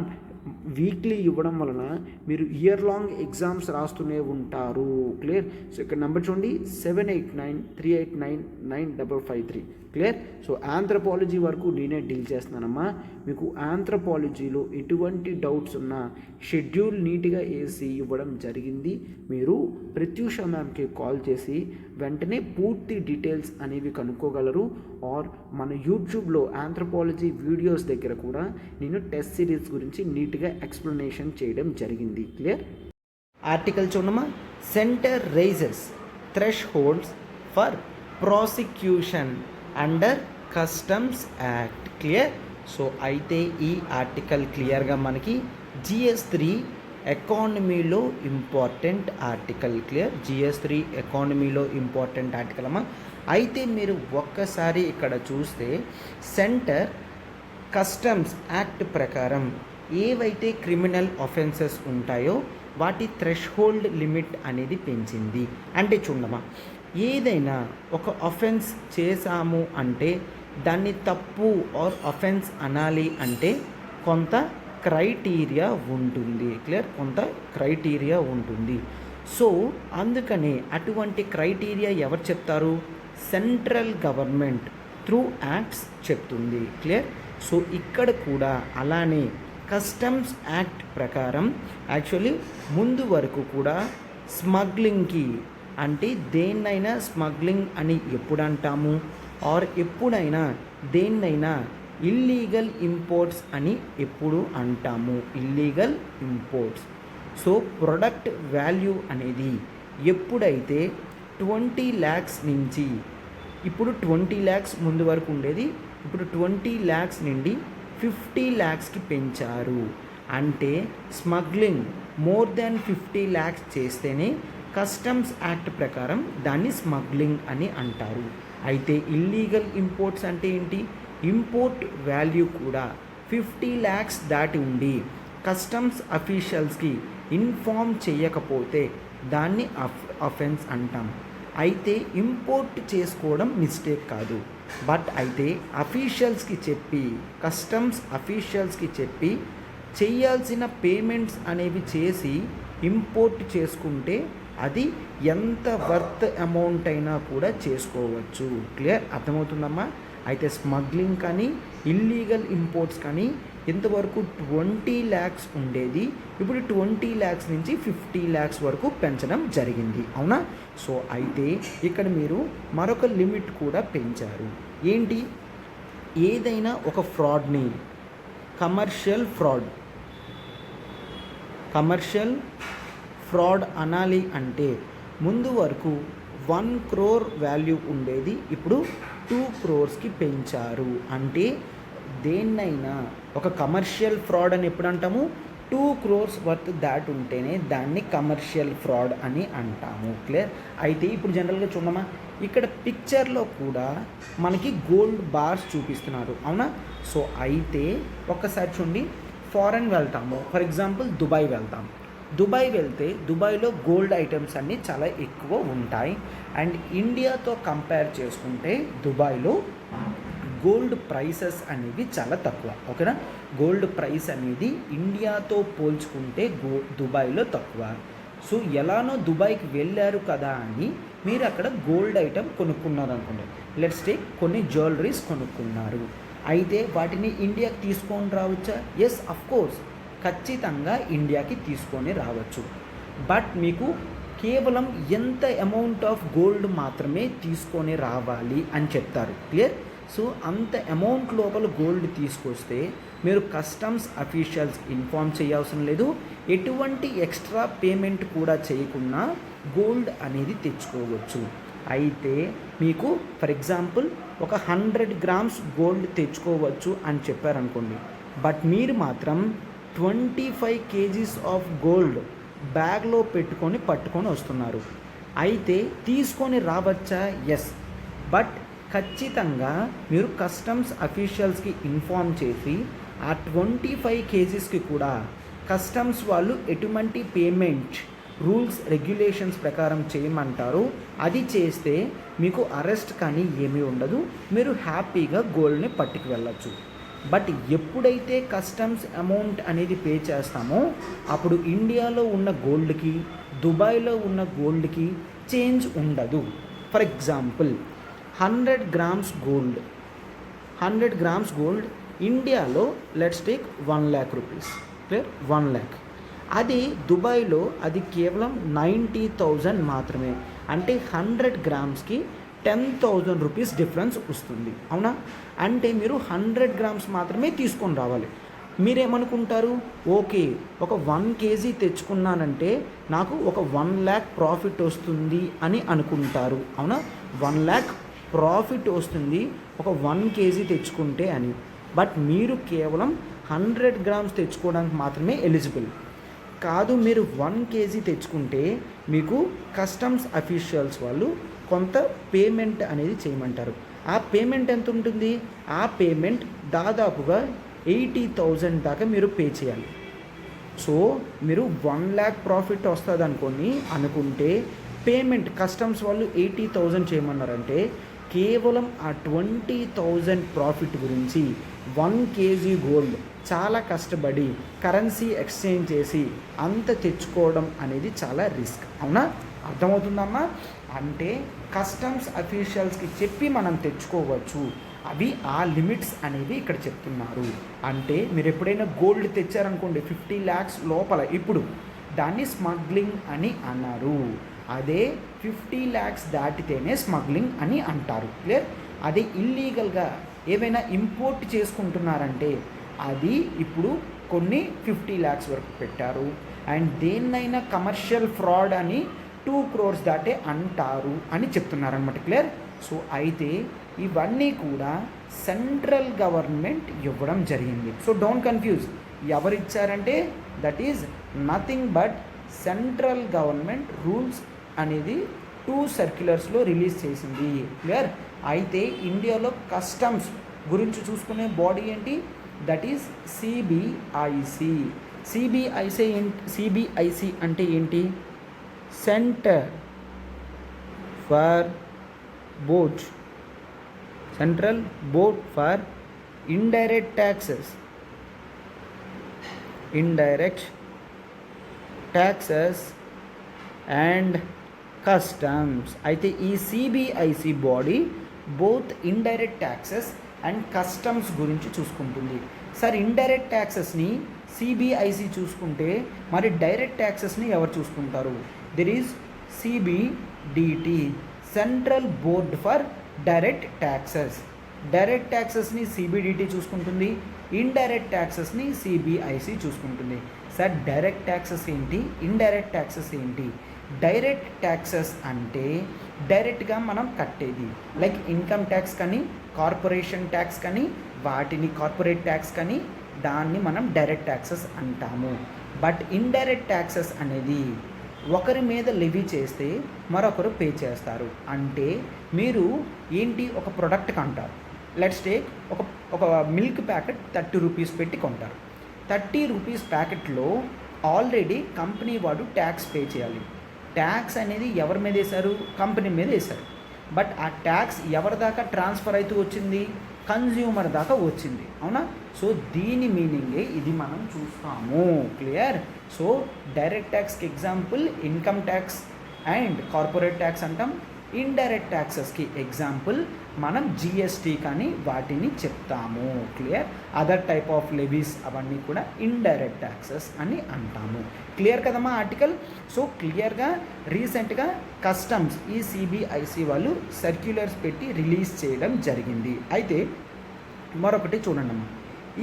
వీక్లీ ఇవ్వడం వలన మీరు ఇయర్ లాంగ్ ఎగ్జామ్స్ రాస్తూనే ఉంటారు. క్లియర్? సో ఇక్కడ నెంబర్ చూడండి, 7893899553. క్లియర్? సో ఆంథ్రపాలజీ వరకు నేనే డీల్ చేస్తున్నానమ్మా. మీకు ఆంథ్రపాలజీలో ఎటువంటి డౌట్స్ ఉన్నా షెడ్యూల్ నీట్గా వేసి ఇవ్వడం జరిగింది. మీరు ప్రత్యూష మ్యామ్కి కాల్ చేసి వెంటనే పూర్తి డీటెయిల్స్ అనేవి కనుక్కోగలరు. ఆర్ మన యూట్యూబ్లో ఆంథ్రపాలజీ వీడియోస్ దగ్గర కూడా నేను టెస్ట్ సిరీస్ గురించి నీట్గా ఎక్స్ప్లెనేషన్ చేయడం జరిగింది. క్లియర్? ఆర్టికల్ చూడమ్మా. Centre raises thresholds for prosecution under customs act. Clear? So అయితే ఈ ఆర్టికల్ క్లియర్గా మనకి GS3 ఎకానమీలో ఇంపార్టెంట్ ఆర్టికల్. క్లియర్? GS3 ఎకానమీలో ఇంపార్టెంట్ ఆర్టికల్ అమ్మా. అయితే మీరు ఒక్కసారి ఇక్కడ చూస్తే సెంటర్ కస్టమ్స్ యాక్ట్ ప్రకారం ఏవైతే క్రిమినల్ ఆఫెన్సెస్ ఉంటాయో వాటి థ్రెష్హోల్డ్ లిమిట్ అనేది పెంచింది. అంటే చూడమ్మా, ఏదైనా ఒక అఫెన్స్ చేశాము అంటే దాన్ని తప్పు ఆర్ అఫెన్స్ అనాలి అంటే కొంత క్రైటీరియా ఉంటుంది. క్లియర్? కొంత క్రైటీరియా ఉంటుంది. సో అందుకనే అటువంటి క్రైటీరియా ఎవరు చెప్తారు? సెంట్రల్ గవర్నమెంట్ త్రూ యాక్ట్స్ చెప్తుంది. క్లియర్? సో ఇక్కడ కూడా అలానే కస్టమ్స్ యాక్ట్ ప్రకారం యాక్చువల్లీ ముందు వరకు కూడా స్మగ్లింగ్కి, అంటే దేన్నైనా స్మగ్లింగ్ అని ఎప్పుడు అంటాము, ఆర్ ఎప్పుడైనా దేన్నైనా ఇల్లీగల్ ఇంపోర్ట్స్ అని ఎప్పుడు అంటాము. Illegal imports. So product value అనేది ఎప్పుడైతే 20 lakhs నుంచి, ఇప్పుడు 20 lakhs ముందు వరకు ఉండేది, ఇప్పుడు 20 lakhs నుండి 50 lakhsకి పెంచారు. అంటే స్మగ్లింగ్ మోర్ దాన్ 50 lakhs చేస్తేనే కస్టమ్స్ యాక్ట్ ప్రకారం దాన్ని స్మగ్లింగ్ అని అంటారు. అయితే ఇల్లీగల్ ఇంపోర్ట్స్ అంటే ఏంటి? ఇంపోర్ట్ వాల్యూ కూడా 50 lakhs దాటి ఉండి కస్టమ్స్ అఫీషియల్స్కి ఇన్ఫార్మ్ చేయకపోతే దాన్ని అఫెన్స్ అంటాం. అయితే ఇంపోర్ట్ చేసుకోవడం మిస్టేక్ కాదు, బట్ అయితే అఫీషియల్స్కి చెప్పి, కస్టమ్స్ అఫీషియల్స్కి చెప్పి చేయాల్సిన పేమెంట్స్ అనేవి చేసి ఇంపోర్ట్ చేసుకుంటే అది ఎంత వర్త్ అమౌంట్ అయినా కూడా చేసుకోవచ్చు. క్లియర్? అర్థమవుతుందమ్మా? అయితే స్మగ్లింగ్ కానీ ఇల్లీగల్ ఇంపోర్ట్స్ కానీ ఇంతవరకు 20 lakhs ఉండేది, ఇప్పుడు 20 lakhs నుంచి 50 lakhs వరకు పెంచడం జరిగింది. అవునా? సో అయితే ఇక్కడ మీరు మరొక లిమిట్ కూడా పెంచారు. ఏంటి? ఏదైనా ఒక ఫ్రాడ్ని, కమర్షియల్ ఫ్రాడ్ అనాలి అంటే ముందు వరకు 1 crore వాల్యూ ఉండేది, ఇప్పుడు 2 crores పెంచారు. అంటే దేన్నైనా ఒక కమర్షియల్ ఫ్రాడ్ అని ఎప్పుడు అంటాము? crores వర్త్ దాట్ ఉంటేనే దాన్ని కమర్షియల్ ఫ్రాడ్ అని అంటాము. క్లియర్? అయితే ఇప్పుడు జనరల్గా చూడమా, ఇక్కడ పిక్చర్లో కూడా మనకి గోల్డ్ బార్స్ చూపిస్తున్నారు, అవునా? సో అయితే ఒక్కసారి చూడండి, ఫారెన్ వెళ్తాము, ఫర్ ఎగ్జాంపుల్ దుబాయ్ వెళ్తాం. దుబాయ్ వెళ్తే దుబాయ్లో గోల్డ్ ఐటమ్స్ అన్నీ చాలా ఎక్కువ ఉంటాయి. అండ్ ఇండియాతో కంపేర్ చేసుకుంటే దుబాయ్లో గోల్డ్ ప్రైసెస్ అనేవి చాలా తక్కువ. ఓకేనా? గోల్డ్ ప్రైస్ అనేది ఇండియాతో పోల్చుకుంటే దుబాయ్లో తక్కువ. సో ఎలానో దుబాయ్కి వెళ్ళారు కదా అని మీరు అక్కడ గోల్డ్ ఐటమ్ కొనుక్కున్నారు అనుకోండి, లెట్స్ టేక్ కొన్ని జ్యువెలరీస్ కొనుక్కున్నారు. అయితే వాటిని ఇండియాకి తీసుకొని రావచ్చా? ఎస్, అఫ్కోర్స్, ఖచ్చితంగా ఇండియాకి తీసుకొని రావచ్చు. బట్ మీకు కేవలం ఎంత అమౌంట్ ఆఫ్ గోల్డ్ మాత్రమే తీసుకొని రావాలి అని చెప్తారు. క్లియర్? సో అంత అమౌంట్ లోపల గోల్డ్ తీసుకొస్తే మీరు కస్టమ్స్ అఫీషియల్స్ ఇన్ఫార్మ్ చేయాల్సిన లేదు, ఎటువంటి ఎక్స్ట్రా పేమెంట్ కూడా చేయకుండా గోల్డ్ అనేది తెచ్చుకోవచ్చు. అయితే మీకు ఫర్ ఎగ్జాంపుల్ ఒక 100 grams గోల్డ్ తెచ్చుకోవచ్చు అని చెప్పారనుకోండి, బట్ మీరు మాత్రం 25 kgs ఆఫ్ గోల్డ్ బ్యాగ్లో పట్టుకొని వస్తున్నారు. అయితే తీసుకొని రావచ్చా? ఎస్, బట్ ఖచ్చితంగా మీరు కస్టమ్స్ అఫీషియల్స్కి ఇన్ఫార్మ్ చేసి ఆ 25 kgsకి కూడా కస్టమ్స్ వాళ్ళు ఎటువంటి పేమెంట్ రూల్స్ రెగ్యులేషన్స్ ప్రకారం చేయమంటారు. అది చేస్తే మీకు అరెస్ట్ కానీ ఏమీ ఉండదు, మీరు హ్యాపీగా గోల్డ్ని పట్టుకు వెళ్ళచ్చు. బట్ ఎప్పుడైతే కస్టమ్స్ అమౌంట్ అనేది పే చేస్తామో అప్పుడు ఇండియాలో ఉన్న గోల్డ్కి దుబాయ్లో ఉన్న గోల్డ్కి చేంజ్ ఉండదు. ఫర్ ఎగ్జాంపుల్ 100 grams గోల్డ్ ఇండియాలో let's take 1 lakh rupees. Clear? 1 lakh. అది దుబాయ్లో అది కేవలం 90,000 మాత్రమే. అంటే 100 gramsకి 10,000 రూపీస్ డిఫరెన్స్ వస్తుంది, అవునా? అంటే మీరు 100 grams మాత్రమే తీసుకొని రావాలి. మీరేమనుకుంటారు, ఓకే ఒక 1 kg తెచ్చుకున్నానంటే నాకు ఒక 1 lakh ప్రాఫిట్ వస్తుంది అని అనుకుంటారు, అవునా? 1 lakh ప్రాఫిట్ వస్తుంది ఒక 1 kg తెచ్చుకుంటే అని. బట్ మీరు కేవలం 100 grams తెచ్చుకోవడానికి మాత్రమే ఎలిజిబుల్ కాదు. మీరు 1 kg తెచ్చుకుంటే మీకు కస్టమ్స్ అఫీషియల్స్ వాళ్ళు కొంత పేమెంట్ అనేది చేయమంటారు. ఆ పేమెంట్ ఎంత ఉంటుంది? ఆ పేమెంట్ దాదాపుగా 80,000 దాకా మీరు పే చేయాలి. సో మీరు 1 lakh ప్రాఫిట్ వస్తుంది అనుకుంటే పేమెంట్ కస్టమ్స్ వాళ్ళు 80,000 చేయమన్నారంటే కేవలం ఆ 20,000 ప్రాఫిట్ గురించి 1 kg గోల్డ్ చాలా కష్టపడి కరెన్సీ ఎక్స్చేంజ్ చేసి అంత తెచ్చుకోవడం అనేది చాలా రిస్క్, అవునా? అర్థమవుతుందమ్మా? అంటే కస్టమ్స్ అఫీషియల్స్కి చెప్పి మనం తెచ్చుకోవచ్చు, అవి ఆ లిమిట్స్ అనేవి ఇక్కడ చెప్తున్నారు. అంటే మీరు ఎప్పుడైనా గోల్డ్ తెచ్చారనుకోండి 50 lakhs లోపల, ఇప్పుడు దాన్ని స్మగ్లింగ్ అని అన్నారు. అదే 50 lakhs దాటితేనే స్మగ్లింగ్ అని అంటారు. క్లియర్? అదే ఇల్లీగల్గా ఏవైనా ఇంపోర్ట్ చేసుకుంటున్నారంటే అది ఇప్పుడు కొన్ని 50 lakhs వరకు పెట్టారు. అండ్ దేన్నైనా కమర్షియల్ ఫ్రాడ్ అని 2 crores దాటే అంటారు అని చెప్తున్నారనమాట. క్లియర్? సో అయితే ఇవన్నీ కూడా సెంట్రల్ గవర్నమెంట్ ఇవ్వడం జరిగింది. సో డోంట్ కన్ఫ్యూజ్, ఎవరు ఇచ్చారంటే that is nothing but central government rules అనేది 2 circulars రిలీజ్ చేసింది. క్లియర్? అయితే ఇండియాలో కస్టమ్స్ గురించి చూసుకునే బాడీ ఏంటి? That is CBIC. సిబిఐసి అంటే ఏంటి? Centre for board, central board for indirect taxes, and customs. అయితే ఈ CBIC body both indirect taxes and customs గురించి చూసుకుంటుంది. సార్, ఇండైరెక్ట్ ట్యాక్సెస్ని సిబిఐసి చూసుకుంటే మరి డైరెక్ట్ ట్యాక్సెస్ని ఎవరు చూసుకుంటారు? There is CBDT, central board for direct taxes. Direct ట్యాక్సెస్ని సిబిడిటి చూసుకుంటుంది, ఇండైరెక్ట్ ట్యాక్సెస్ని సిబిఐసి చూసుకుంటుంది. సార్, డైరెక్ట్ ట్యాక్సెస్ ఏంటి, ఇండైరెక్ట్ ట్యాక్సెస్ ఏంటి? డైరెక్ట్ ట్యాక్సెస్ అంటే డైరెక్ట్గా మనం కట్టేది, లైక్ ఇన్కమ్ ట్యాక్స్ కానీ కార్పొరేషన్ ట్యాక్స్ కానీ వాటిని కార్పొరేట్ ట్యాక్స్ కానీ దాన్ని మనం డైరెక్ట్ ట్యాక్సెస్ అంటాము. బట్ ఇండైరెక్ట్ ట్యాక్సెస్ అనేది ఒకరి మీద లెవీ చేస్తే మరొకరు పే చేస్తారు. అంటే మీరు ఏంటి, ఒక ప్రోడక్ట్ కొంటారు, లెట్స్ టేక్ ఒక ఒక మిల్క్ ప్యాకెట్ 30 రూపీస్ పెట్టి కొంటారు. 30 రూపీస్ ప్యాకెట్లో ఆల్రెడీ కంపెనీ వాడు ట్యాక్స్ పే చేయాలి. ట్యాక్స్ అనేది ఎవరి మీద వేశారు, కంపెనీ మీద వేశారు. బట్ ఆ ట్యాక్స్ ఎవరి దాకా ట్రాన్స్ఫర్ అవుతూ వచ్చింది, కన్జ్యూమర్ దాకా వచ్చింది, అవునా? సో దీని మీనింగే ఇది మనం చూస్తాము. క్లియర్? సో డైరెక్ట్ ట్యాక్స్కి example income tax and corporate tax అంటాం. ఇండైరెక్ట్ ట్యాక్సెస్కి ఎగ్జాంపుల్ మనం జిఎస్టీ కానీ వాటిని చెప్తాము. Clear? Other type of levies అవన్నీ కూడా ఇండైరెక్ట్ ట్యాక్సెస్ అని అంటాము. క్లియర్ కదమ్మా ఆర్టికల్? సో క్లియర్గా రీసెంట్గా కస్టమ్స్ ఈ సిబిఐసి వాళ్ళు సర్క్యులర్స్ పెట్టి రిలీజ్ చేయడం జరిగింది. అయితే మరొకటి చూడండి అమ్మా,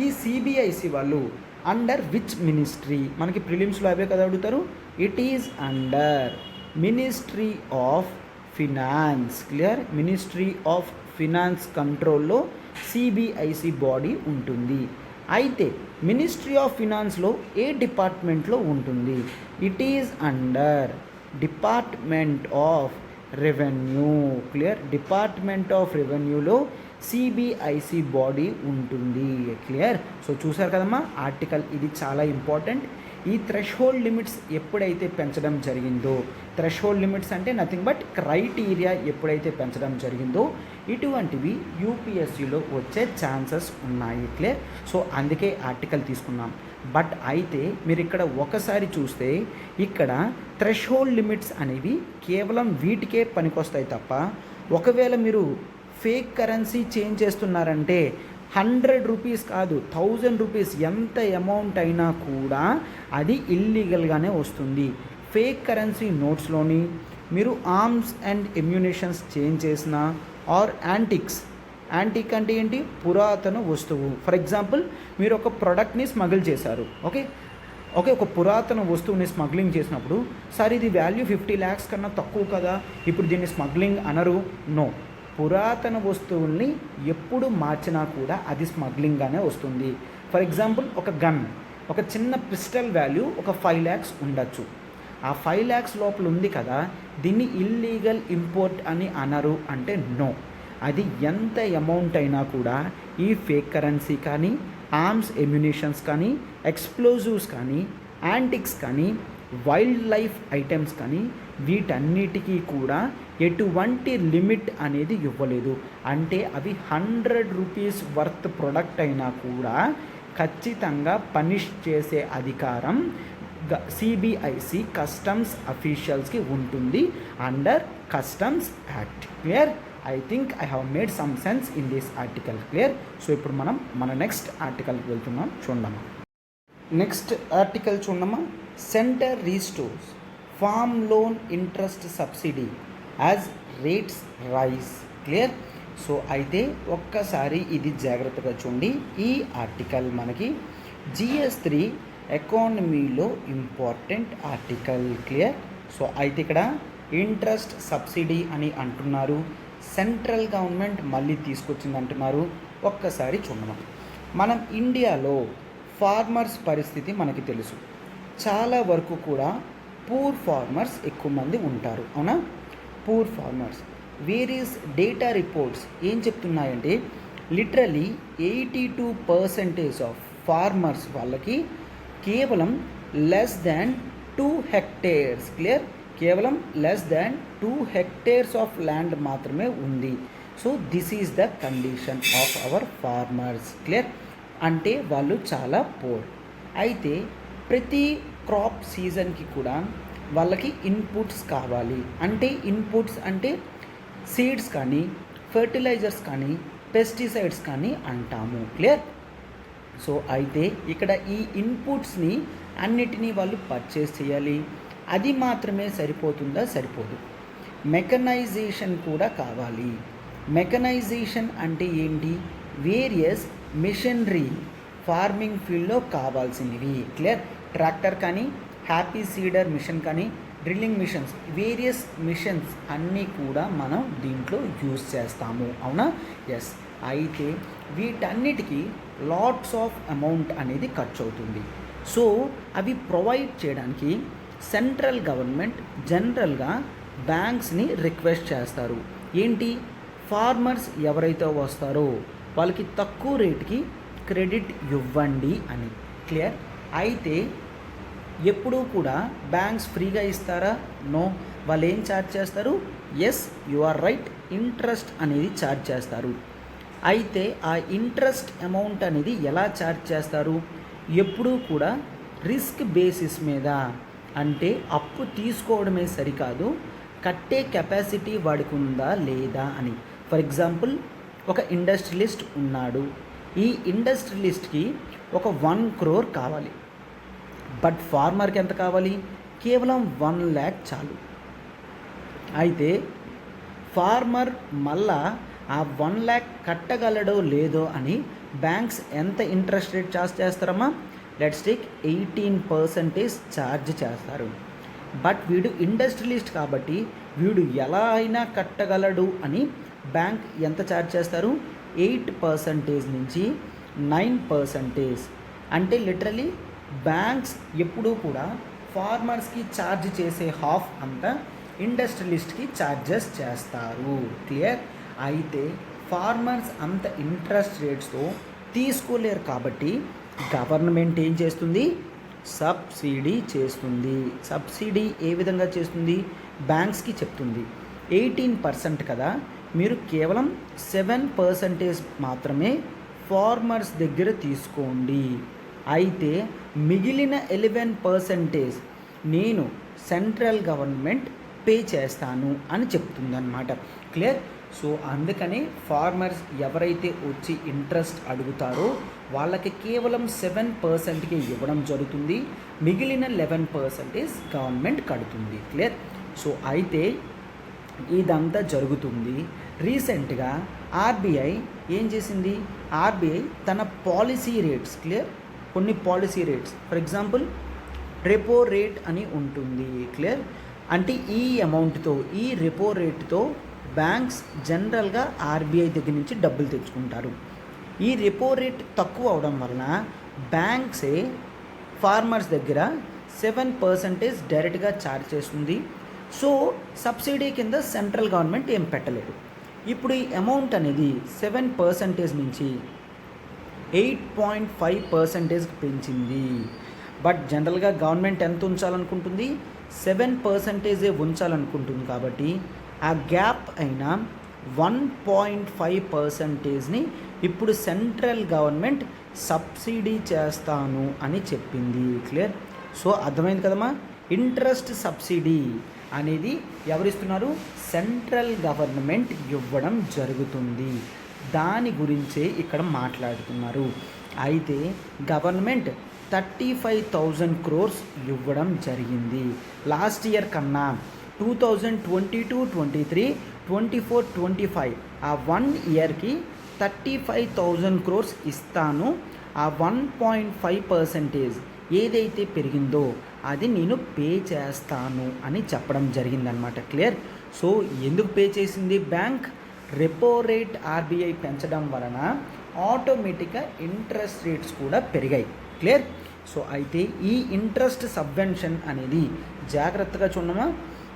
ఈ సిబిఐసి వాళ్ళు అండర్ విచ్ మినిస్ట్రీ, మనకి ప్రిలిమ్స్లో అవే కదా అడుగుతారు. It is under ministry of finance. Clear? Ministry of finance కంట్రోల్లో సిబిఐసి బాడీ ఉంటుంది. అయితే మినిస్ట్రీ ఆఫ్ ఫినాన్స్లో ఏ డిపార్ట్మెంట్లో ఉంటుంది? It is under department of revenue. Clear? Department of రెవెన్యూలో సిబిఐసి బాడీ ఉంటుంది. క్లియర్? సో చూసారు కదమ్మా ఆర్టికల్, ఇది చాలా ఇంపార్టెంట్. ఈ థ్రెషోల్డ్ లిమిట్స్ ఎప్పుడైతే పెంచడం జరిగిందో, థ్రెషోల్డ్ లిమిట్స్ అంటే నథింగ్ బట్ క్రైటీరియా ఎప్పుడైతే పెంచడం జరిగిందో ఇటువంటివి యూపీఎస్సీలో వచ్చే ఛాన్సెస్ ఉన్నాయి. క్లియర్? సో అందుకే ఆర్టికల్ తీసుకున్నాం. బట్ అయితే మీరు ఇక్కడ ఒకసారి చూస్తే ఇక్కడ థ్రెషోల్డ్ లిమిట్స్ అనేవి కేవలం వీటికే పనికొస్తాయి తప్ప, ఒకవేళ మీరు ఫేక్ కరెన్సీ చేంజ్ చేస్తున్నారంటే 100 రూపీస్ కాదు 1000 రూపీస్ ఎంత అమౌంట్ అయినా కూడా అది ఇల్లీగల్గానే వస్తుంది. ఫేక్ కరెన్సీ నోట్స్లోని మీరు ఆర్మ్స్ అండ్ ఎమ్యునేషన్స్ చేంజ్ చేసిన ఆర్ యాంటిక్స్, యాంటిక్ అంటే ఏంటి, పురాతన వస్తువు. ఫర్ ఎగ్జాంపుల్ మీరు ఒక ప్రోడక్ట్ని స్మగిల్ చేశారు, ఓకే, ఒక పురాతన వస్తువుని స్మగ్లింగ్ చేసినప్పుడు సార్ ఇది వాల్యూ 50 lakhs కన్నా తక్కువ కదా, ఇప్పుడు దీన్ని స్మగ్లింగ్ అనరు. నో, పురాతన వస్తువుల్ని ఎప్పుడు మార్చినా కూడా అది స్మగ్లింగ్గానే వస్తుంది. ఫర్ ఎగ్జాంపుల్ ఒక గన్, ఒక చిన్న పిస్టల్ వాల్యూ ఒక 5 lakhs ఉండొచ్చు. ఆ 5 lakhs లోపల ఉంది కదా, దీన్ని ఇల్లీగల్ ఇంపోర్ట్ అని అనరు అంటే నో. అది ఎంత అమౌంట్ అయినా కూడా ఈ ఫేక్ కరెన్సీ కానీ, ఆర్మ్స్ ఎమ్యునిషన్స్ కానీ, ఎక్స్ప్లోజివ్స్ కానీ, యాంటిక్స్ కానీ, వైల్డ్ లైఫ్ ఐటమ్స్ కానీ వీటన్నిటికీ కూడా ఎటువంటి లిమిట్ అనేది ఇవ్వలేదు. అంటే అవి 100 రూపీస్ వర్త్ ప్రొడక్ట్ అయినా కూడా ఖచ్చితంగా పనిష్ చేసే అధికారం సిబిఐసి కస్టమ్స్ అఫీషియల్స్కి ఉంటుంది under customs act. Clear? I think I have made some sense in this article. Clear? So ఇప్పుడు మనం మన నెక్స్ట్ ఆర్టికల్కి వెళ్తున్నాం. చూడమ్మా, నెక్స్ట్ ఆర్టికల్ చూడమ్మా. Centre restores farm loan interest subsidy as rates rise. Clear? So అయితే ఒక్కసారి ఇది జాగ్రత్తగా చూడండి. ఈ ఆర్టికల్ మనకి GS3 ఎకానమీలో ఇంపార్టెంట్ ఆర్టికల్. క్లియర్? సో అయితే ఇక్కడ ఇంట్రెస్ట్ సబ్సిడీ అని అంటున్నారు, సెంట్రల్ గవర్నమెంట్ మళ్ళీ తీసుకొచ్చింది అంటున్నారు. ఒక్కసారి చూడమా, మనం ఇండియాలో ఫార్మర్స్ పరిస్థితి మనకి తెలుసు. చాలా వరకు కూడా పూర్ ఫార్మర్స్ ఎక్కువ మంది ఉంటారు, అవునా? Poor farmers. Various data reports ఏం చెప్తున్నాయంటే లిటరలీ 82% ఆఫ్ ఫార్మర్స్ వాళ్ళకి కేవలం లెస్ దాన్ 2 hectares. క్లియర్? కేవలం less than 2 hectares of land మాత్రమే ఉంది. So this is the condition of our farmers. Clear? అంటే వాళ్ళు చాలా పూర్. అయితే ప్రతి క్రాప్ సీజన్కి కూడా వాళ్ళకి ఇన్పుట్స్ కావాలి. అంటే ఇన్పుట్స్ అంటే సీడ్స్ కానీ, ఫర్టిలైజర్స్ కానీ, పెస్టిసైడ్స్ కానీ అంటాము. క్లియర్? సో అయితే ఇక్కడ ఈ ఇన్పుట్స్ని అన్నిటినీ వాళ్ళు పర్చేస్ చేయాలి. అది మాత్రమే సరిపోతుందా? సరిపోదు. మెకనైజేషన్ కూడా కావాలి. మెకనైజేషన్ అంటే ఏంటి? వేరియస్ మిషనరీ ఫార్మింగ్ ఫీల్డ్లో కావాల్సినవి. క్లియర్? ట్రాక్టర్ కానీ, హ్యాపీ సీడర్ మిషన్ కానీ, డ్రిల్లింగ్ మిషన్స్, వేరియస్ మిషన్స్ అన్నీ కూడా మనం దీంట్లో యూజ్ చేస్తాము. అవునా? ఎస్. అయితే వీటన్నిటికీ లాట్స్ ఆఫ్ అమౌంట్ అనేది ఖర్చు అవుతుంది. సో అవి ప్రొవైడ్ చేయడానికి సెంట్రల్ గవర్నమెంట్ జనరల్గా బ్యాంక్స్ని రిక్వెస్ట్ చేస్తారు. ఏంటి? ఫార్మర్స్ ఎవరైతే వస్తారో వాళ్ళకి తక్కువ రేటుకి క్రెడిట్ ఇవ్వండి అని. క్లియర్? అయితే ఎప్పుడూ కూడా బ్యాంక్స్ ఫ్రీగా ఇస్తారా? నో. వాళ్ళు ఏం ఛార్జ్ చేస్తారు? Yes, you are right, interest అనేది ఛార్జ్ చేస్తారు. అయితే ఆ ఇంట్రెస్ట్ అమౌంట్ అనేది ఎలా ఛార్జ్ చేస్తారు? ఎప్పుడూ కూడా రిస్క్ బేసిస్ మీద, అంటే అప్పు తీసుకోవడమే సరికాదు, కట్టే కెపాసిటీ వాడికి ఉందా లేదా అని. ఫర్ ఎగ్జాంపుల్, ఒక ఇండస్ట్రియలిస్ట్ ఉన్నాడు. ఈ ఇండస్ట్రియలిస్ట్కి ఒక 1 crore కావాలి. బట్ ఫార్మర్కి ఎంత కావాలి? కేవలం 1 lakh చాలు. అయితే ఫార్మర్ మళ్ళా ఆ 1 lakh కట్టగలడో లేదో అని బ్యాంక్స్ ఎంత ఇంట్రెస్ట్ రేట్ ఛార్జ్ చేస్తారమ్మా? లెట్స్ టేక్ 18% ఛార్జ్ చేస్తారు. బట్ వీడు ఇండస్ట్రియలిస్ట్ కాబట్టి వీడు ఎలా అయినా కట్టగలడు అని బ్యాంక్ ఎంత ఛార్జ్ చేస్తారు? 8% నుంచి 9%. అంటే లిటరలీ బ్యాంక్స్ ఎప్పుడూ కూడా ఫార్మర్స్కి ఛార్జ్ చేసే హాఫ్ అంతా ఇండస్ట్రియలిస్ట్కి ఛార్జెస్ చేస్తారు. క్లియర్? అయితే ఫార్మర్స్ అంత ఇంట్రెస్ట్ రేట్స్తో తీసుకోలేరు కాబట్టి గవర్నమెంట్ ఏం చేస్తుంది? సబ్సిడీ చేస్తుంది. సబ్సిడీ ఏ విధంగా చేస్తుంది? బ్యాంక్స్కి చెప్తుంది 18% కదా, మీరు కేవలం 7% మాత్రమే ఫార్మర్స్ దగ్గర తీసుకోండి. అయితే మిగిలిన 11% నేను సెంట్రల్ గవర్నమెంట్ పే చేస్తాను అని చెప్తుందన్నమాట. క్లియర్? సో అందుకని ఫార్మర్స్ ఎవరైతే వచ్చి ఇంట్రెస్ట్ అడుగుతారో వాళ్ళకి కేవలం 7%కే ఇవ్వడం జరుగుతుంది. మిగిలిన 11% గవర్నమెంట్ కడుతుంది. క్లియర్? సో అయితే ఇదంతా జరుగుతుంది. రీసెంట్గా ఆర్బీఐ ఏం చేసింది? ఆర్బీఐ తన పాలసీ రేట్స్, క్లియర్, కొన్ని policy rates, for example repo rate అని ఉంటుంది. క్లియర్? అంటే ఈ అమౌంట్తో, ఈ రెపో రేట్తో బ్యాంక్స్ జనరల్గా ఆర్బీఐ దగ్గర నుంచి డబ్బులు తెచ్చుకుంటారు. ఈ రెపో రేట్ తక్కువ అవడం వలన బ్యాంక్సే ఫార్మర్స్ దగ్గర 7% డైరెక్ట్గా ఛార్జ్ చేస్తుంది. సో సబ్సిడీ కింద సెంట్రల్ గవర్నమెంట్ ఏం పెట్టలేదు. ఇప్పుడు ఈ అమౌంట్ అనేది 7% నుంచి 8.5%కి పెంచింది. బట్ జనరల్గా గవర్నమెంట్ ఎంత ఉంచాలనుకుంటుంది? 7% ఉంచాలనుకుంటుంది. కాబట్టి ఆ గ్యాప్ అయిన 1.5%ని ఇప్పుడు సెంట్రల్ గవర్నమెంట్ సబ్సిడీ చేస్తాను అని చెప్పింది. క్లియర్? సో అర్థమైంది కదమ్మా? ఇంట్రెస్ట్ సబ్సిడీ అనేది ఎవరిస్తున్నారు? సెంట్రల్ గవర్నమెంట్ ఇవ్వడం జరుగుతుంది. దాని గురించే ఇక్కడ మాట్లాడుతున్నారు. అయితే గవర్నమెంట్ 35,000 crores ఇవ్వడం జరిగింది. లాస్ట్ ఇయర్ కన్నా 2022-23, 24-25 ఆ 1 ఇయర్కి 35,000 crores ఇస్తాను. ఆ 1.5% ఏదైతే పెరిగిందో అది నేను పే చేస్తాను అని చెప్పడం జరిగిందనమాట. క్లియర్? సో ఎందుకు పే చేసింది బ్యాంక్? రెపో రేట్ ఆర్బీఐ పెంచడం వలన ఆటోమేటిక్గా ఇంట్రెస్ట్ రేట్స్ కూడా పెరిగాయి. క్లియర్? సో అయితే ఈ ఇంట్రెస్ట్ సబ్వెన్షన్ అనేది జాగ్రత్తగా చూడమా,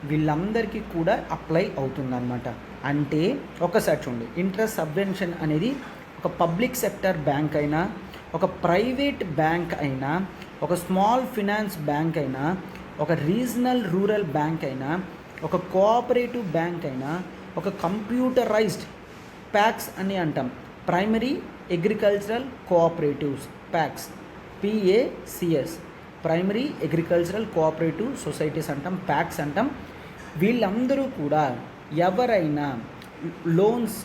వీళ్ళందరికీ కూడా అప్లై అవుతుందన్నమాట. అంటే ఒకసారి చూడండి, ఇంట్రెస్ట్ సబ్వెన్షన్ అనేది ఒక పబ్లిక్ సెక్టర్ బ్యాంక్ అయినా, ఒక ప్రైవేట్ బ్యాంక్ అయినా, ఒక స్మాల్ ఫినాన్స్ బ్యాంక్ అయినా, ఒక రీజనల్ రూరల్ బ్యాంక్ అయినా, ఒక కోఆపరేటివ్ బ్యాంక్ అయినా, ఒక కంప్యూటరైజ్డ్ ప్యాక్స్ అని అంటాం, primary agricultural cooperatives packs, PACS, primary agricultural cooperative societies అంటాం, ప్యాక్స్ అంటాం. వీళ్ళందరూ కూడా ఎవరైనా లోన్స్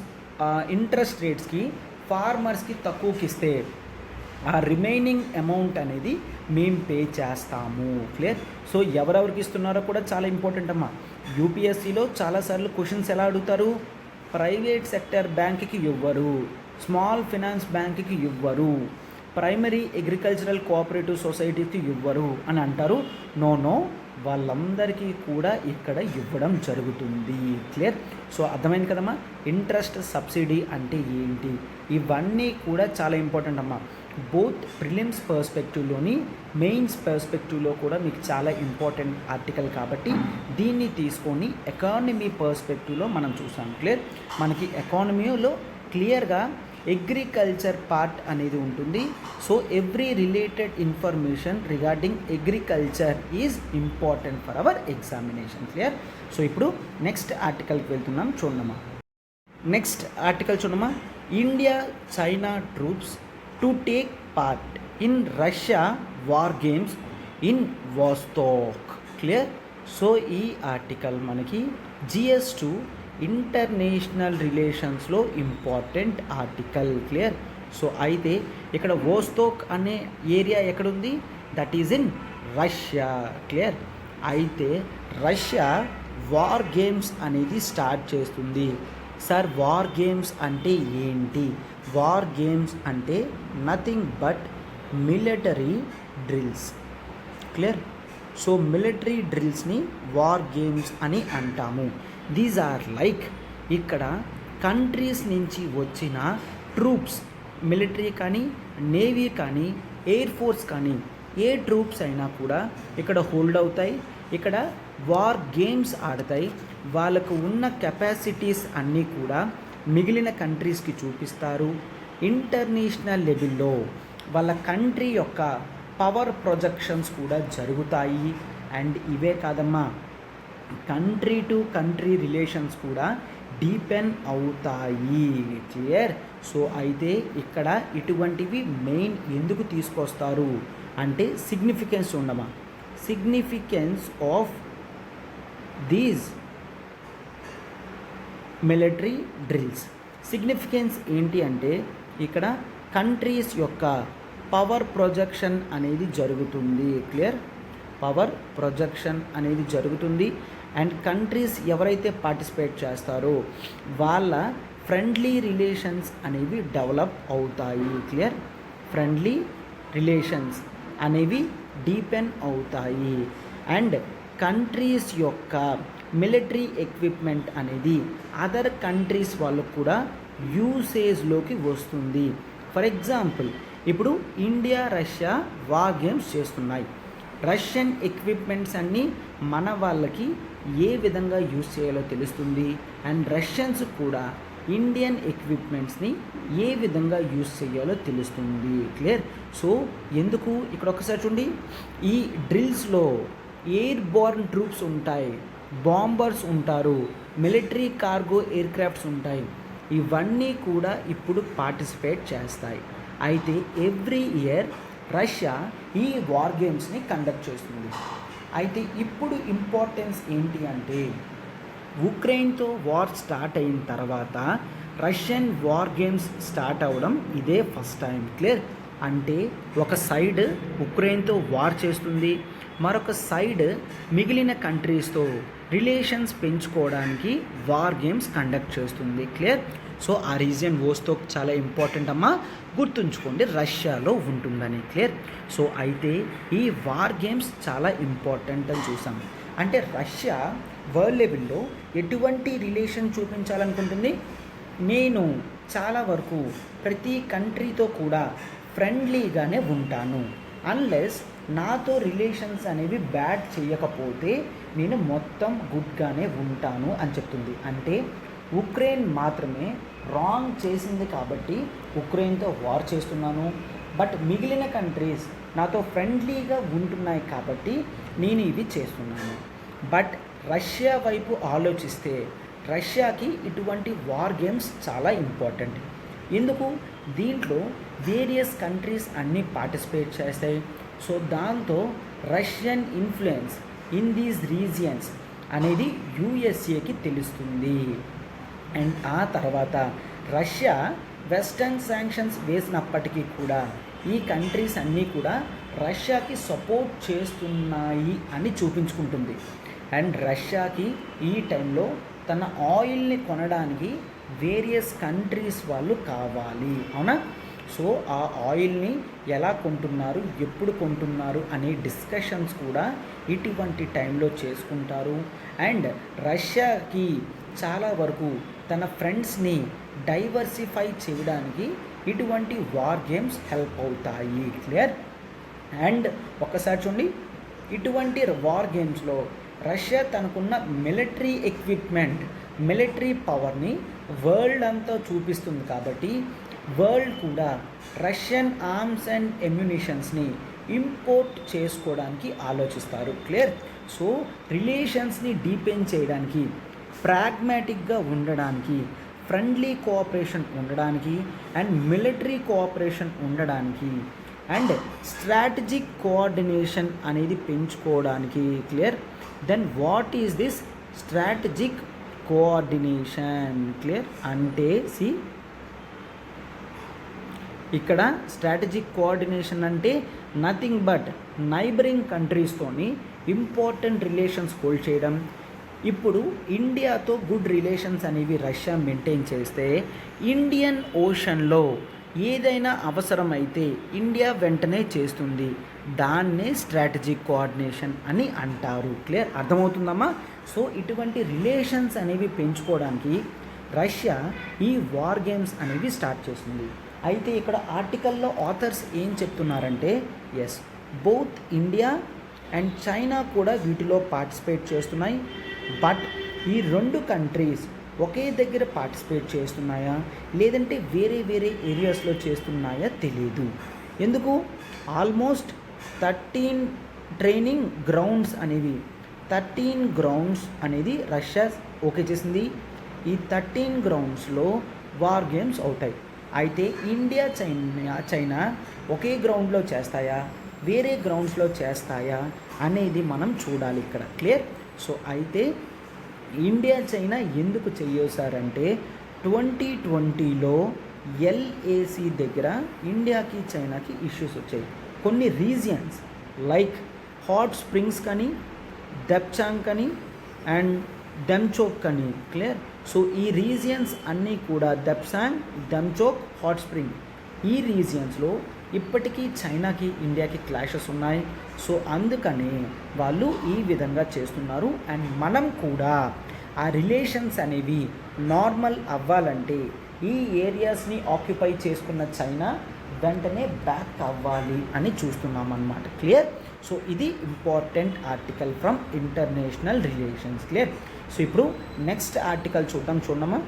ఇంట్రెస్ట్ రేట్స్కి ఫార్మర్స్కి తక్కువకి ఇస్తే ఆ రిమైనింగ్ అమౌంట్ అనేది మేము పే చేస్తాము. క్లియర్? సో ఎవరెవరికి ఇస్తున్నారో కూడా చాలా ఇంపార్టెంట్ అమ్మా. యూపీఎస్సీలో చాలాసార్లు క్వశ్చన్స్ ఎలా అడుగుతారు? ప్రైవేట్ సెక్టర్ బ్యాంక్కి ఇవ్వరు, స్మాల్ ఫినాన్స్ బ్యాంక్కి ఇవ్వరు, ప్రైమరీ అగ్రికల్చరల్ కోఆపరేటివ్ సొసైటీకి ఇవ్వరు అని అంటారు. నో, వాళ్ళందరికీ కూడా ఇక్కడ ఇవ్వడం జరుగుతుంది. క్లియర్? సో అర్థమైంది కదమ్మా. ఇంట్రెస్ట్ సబ్సిడీ అంటే ఏంటి, ఇవన్నీ కూడా చాలా ఇంపార్టెంట్ అమ్మా. బోత్ ప్రిలిమ్స్ పర్స్పెక్టివ్లోని మెయిన్స్ పర్స్పెక్టివ్లో కూడా మీకు చాలా ఇంపార్టెంట్ ఆర్టికల్ కాబట్టి దీన్ని తీసుకొని ఎకానమీ పర్స్పెక్టివ్లో మనం చూసాం. క్లియర్? మనకి ఎకానమీలో క్లియర్గా అగ్రికల్చర్ పార్ట్ అనేది ఉంటుంది. So every related information regarding agriculture is important for our examination. Clear? So ఇప్పుడు నెక్స్ట్ ఆర్టికల్కి వెళ్తున్నాం, చూడమ్మా. నెక్స్ట్ ఆర్టికల్ చూడమ్మా. India China troops to take part in Russia war games in Vostok. Clear? So ఈ ఆర్టికల్ మనకి GS2 ఇంటర్నేషనల్ రిలేషన్స్లో ఇంపార్టెంట్ ఆర్టికల్. క్లియర్? సో అయితే ఇక్కడ వోస్తోక్ అనే ఏరియా ఎక్కడుంది? That is in Russia. Clear? అయితే రష్యా వార్ గేమ్స్ అనేది స్టార్ట్ చేస్తుంది. సార్ వార్ గేమ్స్ అంటే ఏంటి? వార్ గేమ్స్ అంటే nothing but military drills. Clear? So military డ్రిల్స్ని వార్ గేమ్స్ అని అంటాము. దీస్ ఆర్ లైక్ ఇక్కడ కంట్రీస్ నుంచి వచ్చిన ట్రూప్స్, మిలిటరీ కానీ నేవీ కానీ ఎయిర్ ఫోర్స్ కానీ ఏ ట్రూప్స్ అయినా కూడా ఇక్కడ హోల్డ్ అవుతాయి, ఇక్కడ వార్ గేమ్స్ ఆడతాయి. వాళ్ళకు ఉన్న కెపాసిటీస్ అన్నీ కూడా మిగిలిన కంట్రీస్కి చూపిస్తారు. ఇంటర్నేషనల్ లెవెల్లో వాళ్ళ కంట్రీ యొక్క పవర్ ప్రొజెక్షన్స్ కూడా జరుగుతాయి. అండ్ ఇవే కాదమ్మా, కంట్రీ టు కంట్రీ రిలేషన్స్ కూడా డీపెండ్ అవుతాయి. క్లియర్? సో అయితే ఇక్కడ ఇటువంటివి మెయిన్ ఎందుకు తీసుకొస్తారు అంటే సిగ్నిఫికెన్స్ ఉండమా. Significance of these military drills. Significance ఏంటి అంటే ఇక్కడ కంట్రీస్ యొక్క పవర్ ప్రొజెక్షన్ అనేది జరుగుతుంది. క్లియర్? పవర్ ప్రొజెక్షన్ అనేది జరుగుతుంది. అండ్ కంట్రీస్ ఎవరైతే పార్టిసిపేట్ చేస్తారో వాళ్ళ ఫ్రెండ్లీ రిలేషన్స్ అనేవి డెవలప్ అవుతాయి. క్లియర్? ఫ్రెండ్లీ రిలేషన్స్ అనేవి డీపెన్ అవుతాయి. అండ్ కంట్రీస్ యొక్క మిలిటరీ ఎక్విప్మెంట్ అనేది అదర్ కంట్రీస్ వాళ్ళకు కూడా యూసేజ్లోకి వస్తుంది. ఫర్ ఎగ్జాంపుల్ ఇప్పుడు ఇండియా రష్యా వార్ గేమ్స్ చేస్తున్నాయి. రష్యన్ ఎక్విప్మెంట్స్ అన్నీ మన వాళ్ళకి ఏ విధంగా యూజ్ చేయాలో తెలుస్తుంది. అండ్ రష్యన్స్ కూడా ఇండియన్ ఎక్విప్మెంట్స్ని ఏ విధంగా యూజ్ చేయాలో తెలుస్తుంది. క్లియర్? సో ఎందుకు ఇక్కడ ఒకసారి చూడండి, ఈ డ్రిల్స్లో ఎయిర్ బోర్న్ ట్రూప్స్ ఉంటాయి, బాంబర్స్ ఉంటారు, మిలిటరీ కార్గో ఎయిర్ క్రాఫ్ట్స్ ఉంటాయి. ఇవన్నీ కూడా ఇప్పుడు పార్టిసిపేట్ చేస్తాయి. అయితే ఎవ్రీ ఇయర్ రష్యా ఈ వార్ గేమ్స్ని కండక్ట్ చేస్తుంది. అయితే ఇప్పుడు ఇంపార్టెన్స్ ఏంటి అంటే ఉక్రెయిన్తో వార్ స్టార్ట్ అయిన తర్వాత రష్యన్ వార్ గేమ్స్ స్టార్ట్ అవ్వడం ఇదే ఫస్ట్ టైం. క్లియర్? అంటే ఒక సైడ్ ఉక్రెయిన్తో వార్ చేస్తుంది, మరొక సైడ్ మిగిలిన కంట్రీస్తో రిలేషన్స్ పెంచుకోవడానికి వార్ గేమ్స్ కండక్ట్ చేస్తుంది. క్లియర్? సో ఆ రీజియన్ వోస్తోక్ చాలా ఇంపార్టెంట్ అమ్మా, గుర్తుంచుకోండి రష్యాలో ఉంటుందని. క్లియర్? సో అయితే ఈ వార్ గేమ్స్ చాలా ఇంపార్టెంట్ అని చూసాం. అంటే రష్యా వరల్డ్ లెవెల్లో ఎటువంటి రిలేషన్ చూపించాలనుకుంటుంది? నేను చాలా వరకు ప్రతి కంట్రీతో కూడా ఫ్రెండ్లీగానే ఉంటాను, అన్లెస్ నాతో రిలేషన్స్ అనేవి బ్యాడ్ చేయకపోతే నేను మొత్తం గుడ్గానే ఉంటాను అని చెప్తుంది. అంటే ఉక్రెయిన్ మాత్రమే రాంగ్ చేసింది కాబట్టి ఉక్రెయిన్తో వార్ చేస్తున్నాను, బట్ మిగిలిన కంట్రీస్ నాతో ఫ్రెండ్లీగా ఉంటున్నాయి కాబట్టి నేను ఇవి చేస్తున్నాను. బట్ రష్యా వైపు ఆలోచిస్తే రష్యాకి ఇటువంటి వార్ గేమ్స్ చాలా ఇంపార్టెంట్. ఎందుకు? దీంట్లో వేరియస్ కంట్రీస్ అన్నీ పార్టిసిపేట్ చేస్తాయి. సో దాంతో Russian influence in these regions అనేది యుఎస్ఏకి తెలుస్తుంది. అండ్ ఆ తర్వాత రష్యా వెస్టర్న్ శాంక్షన్స్ వేసినప్పటికీ కూడా ఈ కంట్రీస్ అన్నీ కూడా రష్యాకి సపోర్ట్ చేస్తున్నాయి అని చూపించుకుంటుంది. అండ్ రష్యాకి ఈ టైంలో తన ఆయిల్ని కొనడానికి వేరియస్ కంట్రీస్ వాళ్ళు కావాలి, అవునా? సో ఆ ఆయిల్ని ఎలా కొంటున్నారు, ఎప్పుడు కొంటున్నారు అనే డిస్కషన్స్ కూడా ఇటువంటి టైంలో చేసుకుంటారు. అండ్ రష్యాకి చాలా వరకు తన ఫ్రెండ్స్ని డైవర్సిఫై చేయడానికి ఇటువంటి వార్ గేమ్స్ హెల్ప్ అవుతాయి. క్లియర్? అండ్ ఒక్కసారి చూడండి, ఇటువంటి వార్ గేమ్స్లో రష్యా తనకున్న మిలిటరీ ఎక్విప్మెంట్, మిలిటరీ పవర్ని వరల్డ్ అంతా చూపిస్తుంది. కాబట్టి వరల్డ్ కూడా రష్యన్ ఆర్మ్స్ అండ్ ఎమ్యునిషన్స్ని ఇంపోర్ట్ చేసుకోవడానికి ఆలోచిస్తారు. క్లియర్? సో రిలేషన్స్ని డీపెన్ చేయడానికి, ప్రాగ్మాటిక్గా ఉండడానికి, ఫ్రెండ్లీ కోఆపరేషన్ ఉండడానికి అండ్ మిలిటరీ కోఆపరేషన్ ఉండడానికి అండ్ స్ట్రాటజిక్ కోఆర్డినేషన్ అనేది పెంచుకోవడానికి. Clear? Then what is this strategic coordination? Clear? అంటే ఇక్కడ స్ట్రాటజిక్ కోఆర్డినేషన్ అంటే nothing but neighbouring కంట్రీస్తోని important relations hold చేయడం. ఇప్పుడు ఇండియాతో గుడ్ రిలేషన్స్ అనేవి రష్యా మెయింటైన్ చేస్తే ఇండియన్ ఓషన్లో ఏదైనా అవసరమైతే ఇండియా వెంటనే చేస్తుంది. దాన్నే స్ట్రాటజిక్ కోఆర్డినేషన్ అని అంటారు. క్లియర్? అర్థమవుతుందమ్మా? సో ఇటువంటి రిలేషన్స్ అనేవి పెంచుకోవడానికి రష్యా ఈ వార్ గేమ్స్ అనేవి స్టార్ట్ చేస్తుంది. అయితే ఇక్కడ ఆర్టికల్లో ఆథర్స్ ఏం చెప్తున్నారంటే yes, both India and China కూడా వీటిలో పార్టిసిపేట్ చేస్తున్నాయి. బట్ ఈ రెండు కంట్రీస్ ఒకే దగ్గర పార్టిసిపేట్ చేస్తున్నాయా లేదంటే వేరే వేరే ఏరియాస్లో చేస్తున్నాయా తెలియదు. ఎందుకు? ఆల్మోస్ట్ 13 ట్రైనింగ్ గ్రౌండ్స్ అనేవి 13 గ్రౌండ్స్ అనేది రష్యా ఓకే చేసింది. ఈ 13 గ్రౌండ్స్లో వార్ గేమ్స్ అవుతాయి. అయితే ఇండియా చైనా ఒకే గ్రౌండ్లో చేస్తాయా వేరే గ్రౌండ్స్లో చేస్తాయా అనేది మనం చూడాలి ఇక్కడ. క్లియర్? సో అయితే ఇండియా చైనా ఎందుకు చేసారంటే 2020లో ఎల్ఏసి దగ్గర ఇండియాకి చైనాకి ఇష్యూస్ వచ్చాయి. కొన్ని రీజియన్స్ లైక్ హాట్ స్ప్రింగ్స్ కానీ, దెప్చాంగ్ కానీ అండ్ డెమ్చోక్ కానీ. క్లియర్? సో ఈ రీజియన్స్ అన్నీ కూడా దెప్సాంగ్, డెమ్చోక్, హాట్ స్ప్రింగ్, ఈ రీజియన్స్లో ఇప్పటికీ చైనాకి ఇండియాకి క్లాషెస్ ఉన్నాయి. సో అందుకని వాళ్ళు ఈ విధంగా చేస్తున్నారు. అండ్ మనం కూడా ఆ రిలేషన్స్ అనేవి నార్మల్ అవ్వాలంటే ఈ ఏరియాస్ని ఆక్యుపై చేసుకున్న చైనా వెంటనే బ్యాక్ అవ్వాలి అని చూస్తున్నాం అన్నమాట. క్లియర్? సో ఇది important article from international relations. Clear? So ఇప్పుడు నెక్స్ట్ ఆర్టికల్ చూడమ్మా.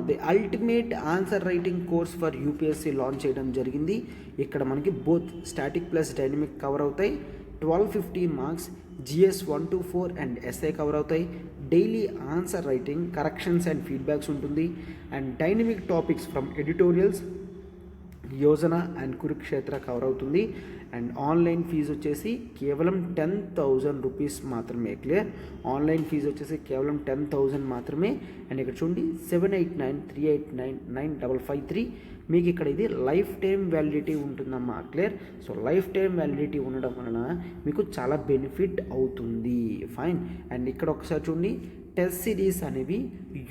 The ultimate answer writing course for UPSC launch చేయడం జరిగింది. ఇక్కడ మనకి both static plus dynamic cover అవుతాయి. 1250 marks GS 1 to 4 and SA cover అవుతాయి. Daily answer writing, corrections and feedbacks ఉంటుంది. And dynamic topics from editorials, Yojana and Kurukshetra cover అవుతుంది. అండ్ ఆన్లైన్ ఫీజు వచ్చేసి కేవలం 10,000 రూపీస్ మాత్రమే. క్లియర్? ఆన్లైన్ ఫీజు వచ్చేసి కేవలం 10,000 మాత్రమే. అండ్ ఇక్కడ చూడండి 7893899553. మీకు ఇక్కడ ఇది లైఫ్ టైం వ్యాలిడిటీ ఉంటుందమ్మా. Clear? So life time validity ఉండడం వలన మీకు చాలా బెనిఫిట్ అవుతుంది. ఫైన్. అండ్ ఇక్కడ ఒకసారి చూడండి, టెస్ట్ సిరీస్ అనేవి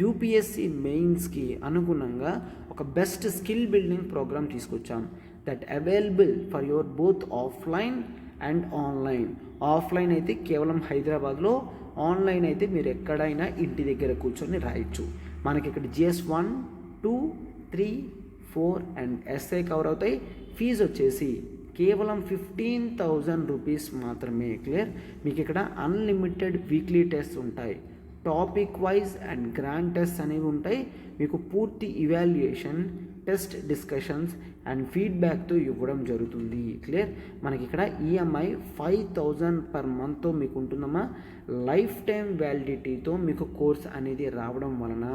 యూపీఎస్సీ మెయిన్స్కి అనుగుణంగా ఒక బెస్ట్ స్కిల్ బిల్డింగ్ ప్రోగ్రామ్ తీసుకొచ్చాం. That available for your both offline and online. Offline అయితే కేవలం హైదరాబాద్లో, ఆన్లైన్ అయితే మీరు ఎక్కడైనా ఇంటి దగ్గర కూర్చొని రాయొచ్చు. మనకి ఇక్కడ జిఎస్ 1, 2, 3, 4 అండ్ ఎస్ఐ కవర్ అవుతాయి. ఫీజు వచ్చేసి కేవలం 15,000 రూపీస్ మాత్రమే. క్లియర్? మీకు ఇక్కడ అన్లిమిటెడ్ వీక్లీ టెస్ట్ ఉంటాయి. Topic wise and grand test అనేవి ఉంటాయి. మీకు పూర్తి ఇవాల్యుయేషన్, టెస్ట్ డిస్కషన్స్ అండ్ ఫీడ్బ్యాక్తో ఇవ్వడం జరుగుతుంది. క్లియర్? మనకి ఇక్కడ ఈఎంఐ 5,000 పర్ మంత్తో మీకు ఉంటుందమ్మా. లైఫ్ టైం వ్యాలిడిటీతో మీకు కోర్స్ అనేది రావడం వలన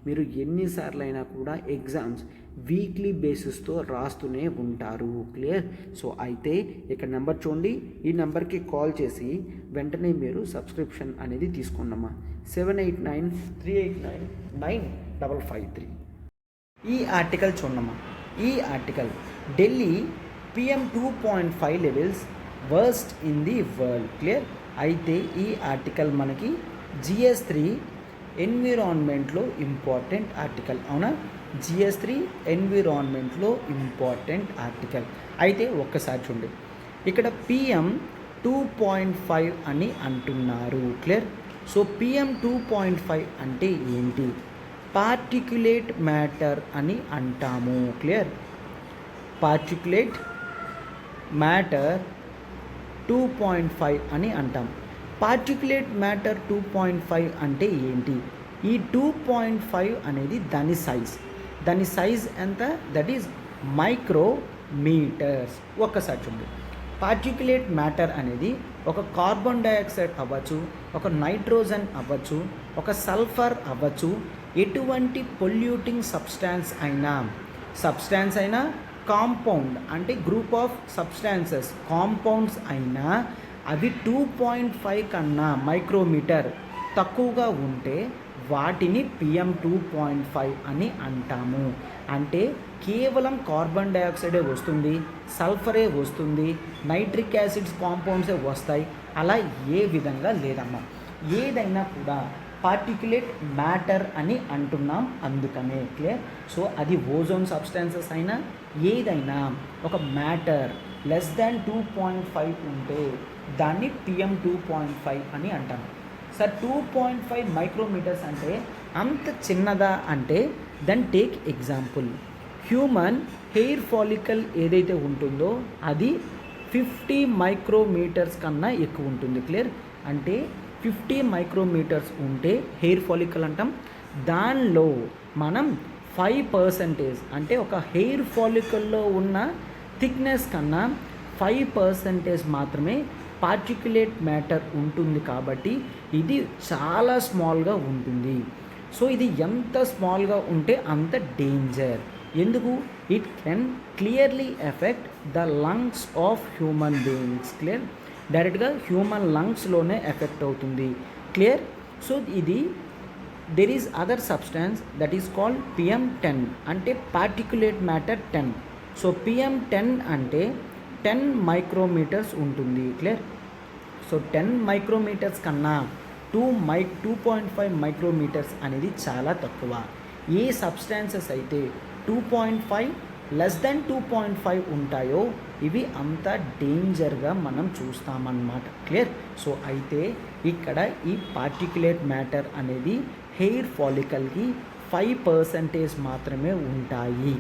మీరు ఎన్నిసార్లు అయినా కూడా ఎగ్జామ్స్ వీక్లీ బేసిస్తో రాస్తూనే ఉంటారు. క్లియర్? సో అయితే ఇక్కడ నెంబర్ చూడండి, ఈ నెంబర్కి కాల్ చేసి వెంటనే మీరు సబ్స్క్రిప్షన్ అనేది తీసుకోండమ్మా. 7893899553. ఈ ఆర్టికల్ చూడమ్మా. ఈ article Delhi PM 2.5 levels worst in the world. Clear? అయితే ఈ ఆర్టికల్ మనకి GS 3 ఎన్విరాన్మెంట్లో ఇంపార్టెంట్ ఆర్టికల్, అవునా? GS3 ఎన్విరాన్మెంట్లో important article. అయితే ఒక్కసారి చూడండి, ఇక్కడ PM 2.5 అని అంటున్నారు. క్లియర్? సో PM 2.5 అంటే ఏంటి? పార్టిక్యులేట్ మ్యాటర్ అని అంటాము. క్లియర్? పార్టిక్యులేట్ మ్యాటర్ 2.5 అని అంటాం. పార్టిక్యులేట్ మ్యాటర్ 2.5 అంటే ఏంటి? ఈ 2.5 అనేది దాని సైజ్ ఎంత? That is micrometres. ఒక్కసారి చూడండి, పార్టిక్యులేట్ మ్యాటర్ అనేది ఒక కార్బన్ డైఆక్సైడ్ అవ్వచ్చు, ఒక నైట్రోజన్ అవ్వచ్చు, ఒక సల్ఫర్ అవ్వచ్చు, ఎటువంటి పొల్యూటింగ్ సబ్స్టాన్స్ అయినా కాంపౌండ్ అంటే గ్రూప్ ఆఫ్ సబ్స్టాన్సెస్ కాంపౌండ్స్ అయినా అవి 2.5 కన్నా మైక్రోమీటర్ తక్కువగా ఉంటే వాటిని PM 2.5 అని అంటాము. అంటే కేవలం కార్బన్ డైఆక్సైడే వస్తుంది, సల్ఫరే వస్తుంది, నైట్రిక్ యాసిడ్స్ కాంపౌండ్సే వస్తాయి, అలా ఏ విధంగా లేదమ్మా. ఏదైనా కూడా పార్టిక్యులేట్ మ్యాటర్ అని అంటున్నాం, అందుకనే. క్లియర్? సో అది ఓజోన్ సబ్స్టాన్సెస్ అయినా ఏదైనా ఒక మ్యాటర్ లెస్ దాన్ 2.5 ఉంటే దాన్ని PM 2.5 అని అంటాం. సార్ 2.5 మైక్రోమీటర్స్ అంటే అంత చిన్నదా అంటే then take example, human hair follicle ఏదైతే ఉంటుందో అది 50 మైక్రోమీటర్స్ కన్నా ఎక్కువ ఉంటుంది. క్లియర్? అంటే 50 మైక్రోమీటర్స్ ఉంటే హెయిర్ ఫాలికల్ అంటాం. దానిలో మనం 5% అంటే ఒక హెయిర్ ఫాలికల్లో ఉన్న థిక్నెస్ కన్నా 5% మాత్రమే పార్టిక్యులేట్ మ్యాటర్ ఉంటుంది. కాబట్టి ఇది చాలా స్మాల్గా ఉంటుంది. సో ఇది ఎంత స్మాల్గా ఉంటే అంత డేంజర్. ఎందుకు? It can clearly effect the lungs of human beings. Clear? డైరెక్ట్గా హ్యూమన్ లంగ్స్లోనే ఎఫెక్ట్ అవుతుంది. క్లియర్? సో ఇది there is other substance that is called PM 10 అంటే పార్టిక్యులేట్ మ్యాటర్ 10. సో PM 10 అంటే 10 మైక్రోమీటర్స్ ఉంటుంది. క్లియర్? సో 10 మైక్రోమీటర్స్ కన్నా 2.5 మైక్రోమీటర్స్ అనేది చాలా తక్కువ. ఏ సబ్స్టాన్సెస్ అయితే 2.5 లెస్ దెన్ 2.5 ఉంటాయో ఇవి అంత డేంజర్గా మనం చూస్తామన్నమాట. క్లియర్? సో అయితే ఇక్కడ ఈ పార్టిక్యులేట్ మ్యాటర్ అనేది హెయిర్ ఫాలికల్కి 5% మాత్రమే ఉంటాయి.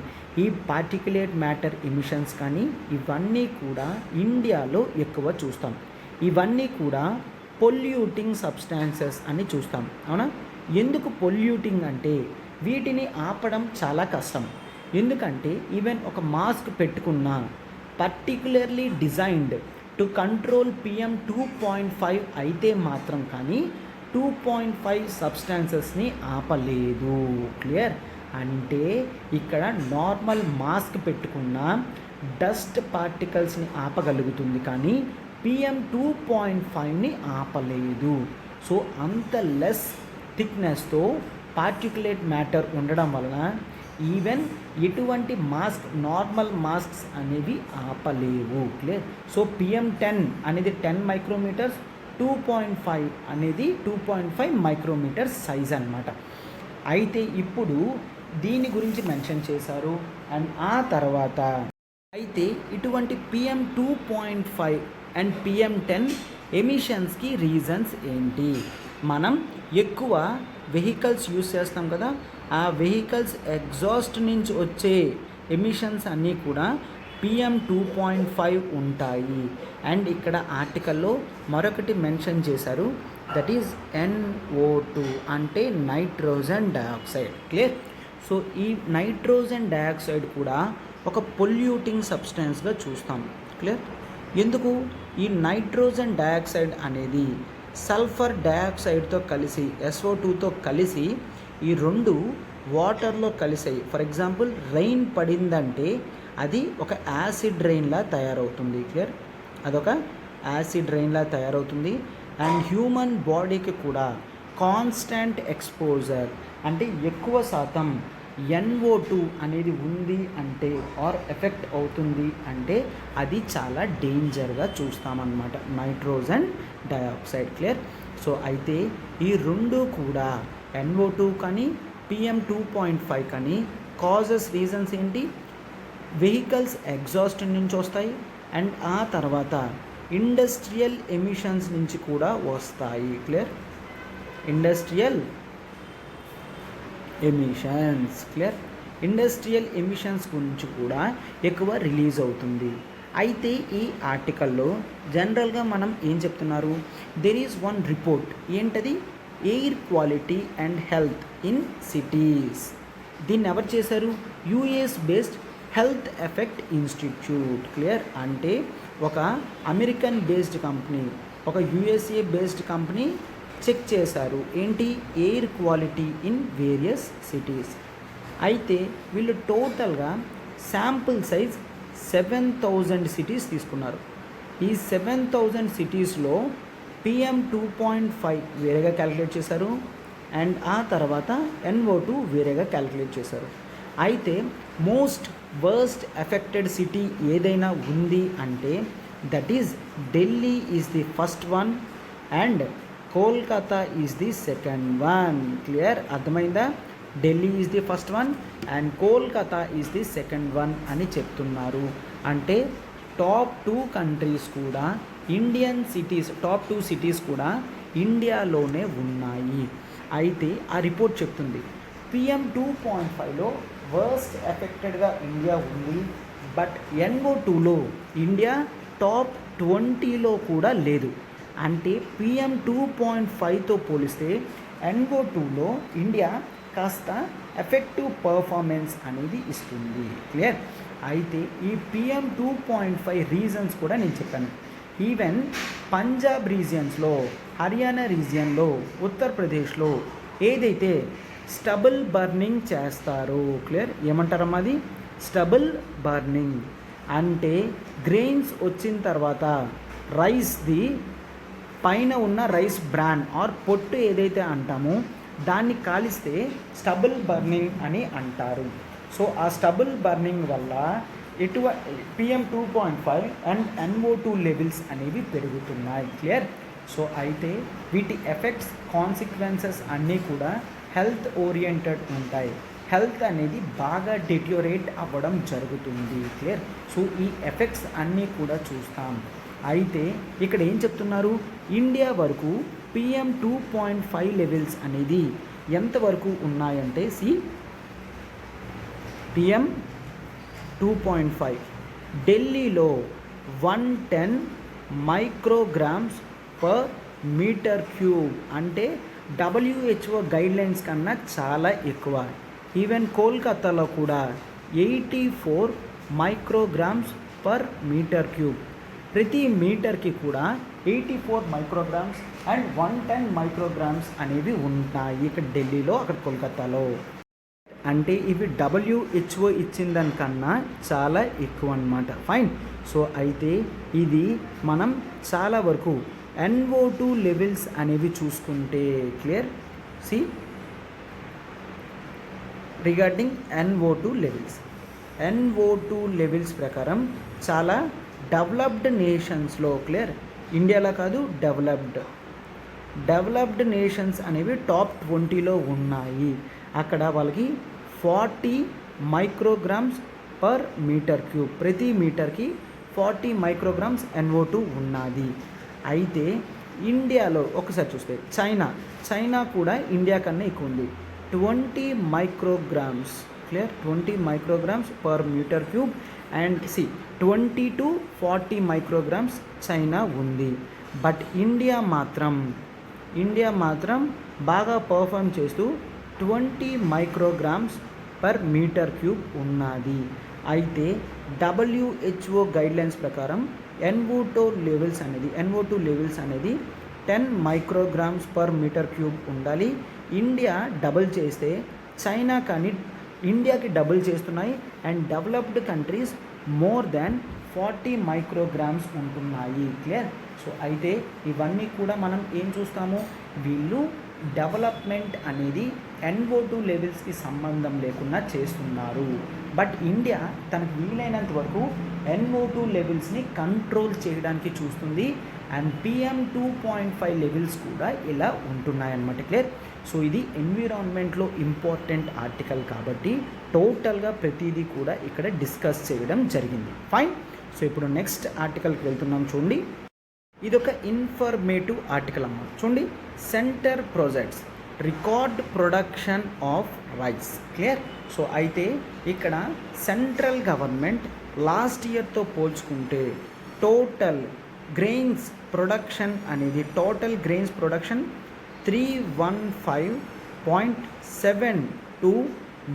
ఈ పార్టిక్యులేట్ మ్యాటర్ ఎమిషన్స్ కానీ ఇవన్నీ కూడా ఇండియాలో ఎక్కువ చూస్తాం. ఇవన్నీ కూడా పొల్యూటింగ్ సబ్స్టాన్సెస్ అని చూస్తాం, అవునా? ఎందుకు పొల్యూటింగ్ అంటే వీటిని ఆపడం చాలా కష్టం. ఎందుకంటే ఈవెన్ ఒక మాస్క్ పెట్టుకున్నా particularly designed to control PM 2.5 అయితే మాత్రం కానీ 2.5 సబ్స్టాన్సెస్ని ఆపలేదు. క్లియర్? అంటే ఇక్కడ నార్మల్ మాస్క్ పెట్టుకున్న డస్ట్ పార్టికల్స్ని ఆపగలుగుతుంది కానీ PM 2.5ని ఆపలేదు. సో అంత లెస్ థిక్నెస్తో పార్టిక్యులేట్ మ్యాటర్ ఉండడం వలన ఈవెన్ ఎటువంటి నార్మల్ మాస్క్స్ అనేవి ఆపలేవు. క్లియర్? సో PM 10 అనేది 10 మైక్రోమీటర్స్, 2.5 అనేది 2.5 మైక్రోమీటర్స్ సైజ్ అన్నమాట. అయితే ఇప్పుడు దీని గురించి మెన్షన్ చేశారు. అండ్ ఆ తర్వాత అయితే ఇటువంటి PM 2.5 అండ్ PM 10 ఎమిషన్స్కి రీజన్స్ ఏంటి? మనం ఎక్కువ వెహికల్స్ యూస్ చేస్తాం కదా, ఆ వెహికల్స్ ఎగ్జాస్ట్ నుంచి వచ్చే ఎమిషన్స్ అన్నీ కూడా PM 2.5 ఉంటాయి. అండ్ ఇక్కడ ఆర్టికల్లో మరొకటి మెన్షన్ చేశారు, దట్ ఈజ్ NO2 అంటే నైట్రోజన్ డయాక్సైడ్. క్లియర్? సో ఈ నైట్రోజన్ డయాక్సైడ్ కూడా ఒక పొల్యూటింగ్ సబ్స్టెన్స్గా చూస్తాం. క్లియర్? ఎందుకు? ఈ నైట్రోజన్ డయాక్సైడ్ అనేది సల్ఫర్ డయాక్సైడ్తో కలిసి SO2తో కలిసి ఈ రెండు వాటర్లో కలిసాయి. ఫర్ ఎగ్జాంపుల్ రెయిన్ పడిందంటే అది ఒక యాసిడ్ రెయిన్లా తయారవుతుంది. క్లియర్? అదొక యాసిడ్ రెయిన్లా తయారవుతుంది. అండ్ హ్యూమన్ బాడీకి కూడా కాన్స్టాంట్ ఎక్స్పోజర్ అంటే ఎక్కువ శాతం NO2 అనేది ఉంది అంటే ఆర్ ఎఫెక్ట్ అవుతుంది అంటే అది చాలా డేంజర్గా చూస్తామన్నమాట, నైట్రోజన్ డయాక్సైడ్. క్లియర్? సో అయితే ఈ రెండు కూడా NO2 కానీ PM2.5 కానీ కాజెస్ రీజన్స్ ఏంటి? వెహికల్స్ ఎగ్జాస్ట్ నుంచి వస్తాయి అండ్ ఆ తర్వాత ఇండస్ట్రియల్ ఎమిషన్స్ నుంచి కూడా వస్తాయి. Clear? Industrial emissions. Clear? Industrial emissions గురించి కూడా ఎక్కువ రిలీజ్ అవుతుంది. అయితే ఈ ఆర్టికల్లో జనరల్గా మనం ఏం చెప్తున్నారు? There is one report. ఏంటది? Air quality and health in cities. దీన్ని ఎవరు చేశారు? US based health effect institute. Clear? అంటే ఒక అమెరికన్ బేస్డ్ కంపెనీ, ఒక యుఎస్ఏ బేస్డ్ కంపెనీ చెక్ చేశారు. ఏంటి? Air quality in various cities. అయితే వీళ్ళు టోటల్గా శాంపుల్ సైజ్ 7,000 సిటీస్ తీసుకున్నారు. ఈ 7,000 సిటీస్లో PM2.5 వేరేగా క్యాలిక్యులేట్ చేశారు అండ్ ఆ తర్వాత NO2 వేరేగా క్యాలిక్యులేట్ చేశారు. అయితే మోస్ట్ వర్స్ట్ ఎఫెక్టెడ్ సిటీ ఏదైనా ఉంది అంటే that is Delhi is the first one and Kolkata is the second one. Clear? అర్థమైందా? Delhi is the first one and Kolkata is the second one అని చెప్తున్నారు. అంటే టాప్ 2 కంట్రీస్ కూడా ఇండియన్ సిటీస్, టాప్ 2 సిటీస్ కూడా ఇండియాలోనే ఉన్నాయి. అయితే ఆ రిపోర్ట్ చెప్తుంది PM2.5లో వర్స్ట్ ఎఫెక్టెడ్గా ఇండియా ఉంది, బట్ NO2లో ఇండియా టాప్ 20లో కూడా లేదు. అంటే PM2.5తో పోలిస్తే NO2లో ఇండియా కాస్త ఎఫెక్టివ్ పర్ఫార్మెన్స్ అనేది ఇస్తుంది. క్లియర్? అయితే ఈ PM2.5 రీజన్స్ కూడా నేను చెప్పాను. ఈవెన్ పంజాబ్ రీజియన్స్లో, హర్యానా రీజియన్లో, ఉత్తరప్రదేశ్లో ఏదైతే స్టబుల్ బర్నింగ్ చేస్తారో, క్లియర్? ఏమంటారమ్మా అది? స్టబుల్ బర్నింగ్ అంటే గ్రెయిన్స్ వచ్చిన తర్వాత రైస్ది పైన ఉన్న రైస్ బ్రాన్ ఆర్ పొట్టు ఏదైతే అంటామో దాన్ని కాలిస్తే స్టబుల్ బర్నింగ్ అని అంటారు. సో ఆ స్టబుల్ బర్నింగ్ వల్ల PM2.5 అండ్ NO2 లెవెల్స్ అనేవి పెరుగుతున్నాయి. క్లియర్? సో అయితే వీటి ఎఫెక్ట్స్, కాన్సిక్వెన్సెస్ అన్నీ కూడా హెల్త్ ఓరియంటెడ్ ఉంటాయి. హెల్త్ అనేది బాగా డిటియోరేట్ అవ్వడం జరుగుతుంది. క్లియర్? సో ఈ ఎఫెక్ట్స్ అన్నీ కూడా చూస్తాం. అయితే ఇక్కడ ఏం చెప్తున్నారు? ఇండియా వరకు PM2.5 లెవెల్స్ అనేది ఎంతవరకు ఉన్నాయంటే PM2.5 ఢిల్లీలో 110 మైక్రోగ్రామ్స్ పర్ మీటర్ క్యూబ్ అంటే WHO గైడ్లైన్స్ కన్నా చాలా ఎక్కువ. ఈవెన్ కోల్కతాలో కూడా 84 మైక్రోగ్రామ్స్ పర్ మీటర్ క్యూబ్. ప్రతి మీటర్కి కూడా 84 మైక్రోగ్రామ్స్ అండ్ 110 మైక్రోగ్రామ్స్ అనేవి ఉంటాయి ఇక్కడ ఢిల్లీలో, అక్కడ కోల్కతాలో. అంటే ఇవి WHO ఇచ్చిన దానికన్నా చాలా ఎక్కువ అన్నమాట. ఫైన్. సో అయితే ఇది మనం చాలా వరకు NO2 లెవెల్స్ అనేవి చూసుకుంటే, clear? See regarding NO2 levels. NO2 levels ప్రకారం చాలా డెవలప్డ్ నేషన్స్లో, క్లియర్? ఇండియాలో కాదు, డెవలప్డ్ నేషన్స్ అనేవి టాప్ 20లో ఉన్నాయి. అక్కడ వాళ్ళకి 40 మైక్రోగ్రామ్స్ పర్ మీటర్ క్యూబ్, ప్రతి మీటర్కి 40 మైక్రోగ్రామ్స్ NO2 ఉన్నది. అయితే ఇండియాలో ఒకసారి చూస్తే చైనా కూడా ఇండియా కన్నా ఎక్కువ ఉంది, 20 micrograms. Clear? 20 micrograms per metre cube and 20 to 40 micrograms China ఉంది. బట్ ఇండియా మాత్రం బాగా పర్ఫామ్ చేస్తూ 20 మైక్రోగ్రామ్స్ పర్ మీటర్ క్యూబ్ ఉన్నది. అయితే WHO గైడ్లైన్స్ ప్రకారం NO2 లెవెల్స్ అనేది 10 మైక్రోగ్రామ్స్ పర్ మీటర్ క్యూబ్ ఉండాలి. ఇండియా డబుల్ చేస్తే చైనా కానీ ఇండియాకి డబుల్ చేస్తున్నాయి and developed countries more than 40 micrograms ఉంటున్నాయి. క్లియర్? సో అయితే ఇవన్నీ కూడా మనం ఏం చూస్తాము? వీళ్ళు డెవలప్మెంట్ అనేది NO2 లెవెల్స్కి సంబంధం లేకుండా చేస్తున్నారు. బట్ ఇండియా తనకు వీలైనంత వరకు NO2 లెవెల్స్ని కంట్రోల్ చేయడానికి చూస్తుంది. అండ్ PM 2.5 లెవెల్స్ కూడా ఇలా ఉంటున్నాయన్నమాట. క్లియర్. సో ఇది ఎన్విరాన్మెంట్లో ఇంపార్టెంట్ ఆర్టికల్ కాబట్టి టోటల్గా ప్రతిదీ కూడా ఇక్కడ డిస్కస్ చేయడం జరిగింది. ఫైన్. సో ఇప్పుడు నెక్స్ట్ ఆర్టికల్కి వెళ్తున్నాం. చూడండి, ఇది ఒక ఇన్ఫర్మేటివ్ ఆర్టికల్ అన్నమాట. చూడండి, centre projects record production of rice. Clear. So అయితే ఇక్కడ సెంట్రల్ గవర్నమెంట్ లాస్ట్ ఇయర్తో పోల్చుకుంటే టోటల్ గ్రెయిన్స్ ప్రొడక్షన్ అనేది total grains production 315.72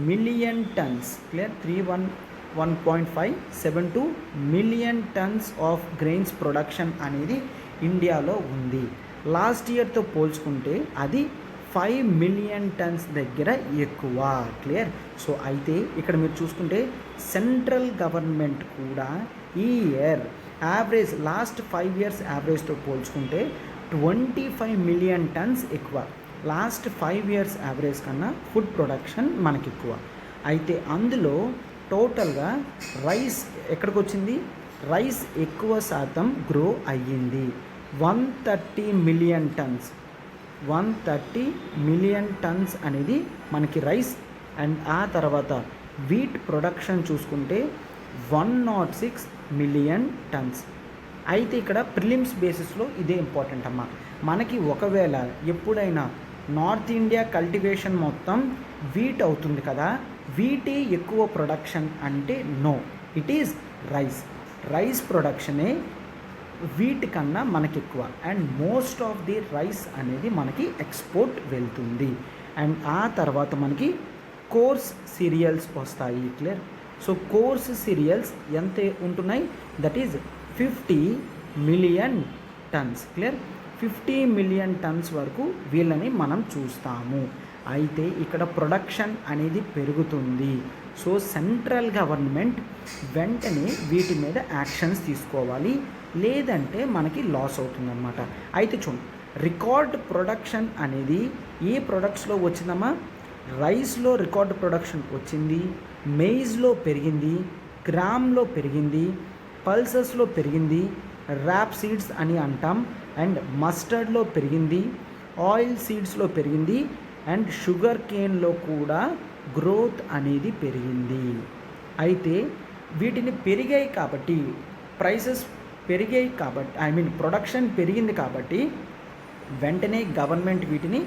million tons. Clear. 311.572 million tons of grains production అనేది ఇండియాలో ఉంది. లాస్ట్ ఇయర్తో పోల్చుకుంటే అది 5 మిలియన్ టన్స్ దగ్గర ఎక్కువ. క్లియర్. సో అయితే ఇక్కడ మీరు చూసుకుంటే సెంట్రల్ గవర్నమెంట్ కూడా ఈ ఇయర్ యావరేజ్ లాస్ట్ 5 ఇయర్స్ యావరేజ్తో పోల్చుకుంటే 25 మిలియన్ టన్స్ ఎక్కువ. లాస్ట్ 5 ఇయర్స్ యావరేజ్ కన్నా ఫుడ్ ప్రొడక్షన్ మనకి ఎక్కువ. అయితే అందులో టోటల్గా రైస్ ఎక్కడికి వచ్చింది? రైస్ ఎక్కువ శాతం గ్రో అయ్యింది. 130 మిలియన్ టన్స్ 130 మిలియన్ టన్స్ అనేది మనకి రైస్. అండ్ ఆ తర్వాత వీట్ ప్రొడక్షన్ చూసుకుంటే 106 మిలియన్ టన్స్. అయితే ఇక్కడ ప్రిలిమ్స్ బేసిస్లో ఇదే ఇంపార్టెంట్ అమ్మా. మనకి ఒకవేళ ఎప్పుడైనా నార్త్ ఇండియా కల్టివేషన్ మొత్తం వీట్ అవుతుంది కదా, వీటే ఎక్కువ ప్రొడక్షన్ అంటే no, it is rice. Rice ప్రొడక్షనే వీట్ కన్నా మనకి ఎక్కువ. And most of the rice అనేది మనకి ఎక్స్పోర్ట్ వెళ్తుంది. అండ్ ఆ తర్వాత మనకి కోర్స్ సీరియల్స్ వస్తాయి. క్లియర్. సో కోర్స్ సీరియల్స్ ఎంత ఉంటున్నాయి? That is 50 million tons. Clear. 50 million tons వరకు వీళ్ళని మనం చూస్తాము. అయితే ఇక్కడ ప్రొడక్షన్ అనేది పెరుగుతుంది. సో సెంట్రల్ గవర్నమెంట్ వెంటనే వీటి మీద యాక్షన్స్ తీసుకోవాలి, లేదంటే మనకి లాస్ అవుతుందన్నమాట. అయితే చూడండి, రికార్డ్ ప్రొడక్షన్ అనేది ఏ ప్రొడక్ట్స్లో వచ్చిందమ్మా? రైస్లో రికార్డ్ ప్రొడక్షన్ వచ్చింది, మెయిజ్లో పెరిగింది, గ్రామ్లో పెరిగింది, పల్సెస్లో పెరిగింది, ర్యాప్ సీడ్స్ అని అంటాం, అండ్ మస్టర్డ్లో పెరిగింది, ఆయిల్ సీడ్స్లో పెరిగింది, అండ్ షుగర్ కేన్లో కూడా గ్రోత్ అనేది పెరిగింది. అయితే వీటిని పెరిగాయి కాబట్టి ప్రైసెస్ పెరిగాయి కాబట్టి ప్రొడక్షన్ పెరిగింది కాబట్టి వెంటనే గవర్నమెంట్ వీటిని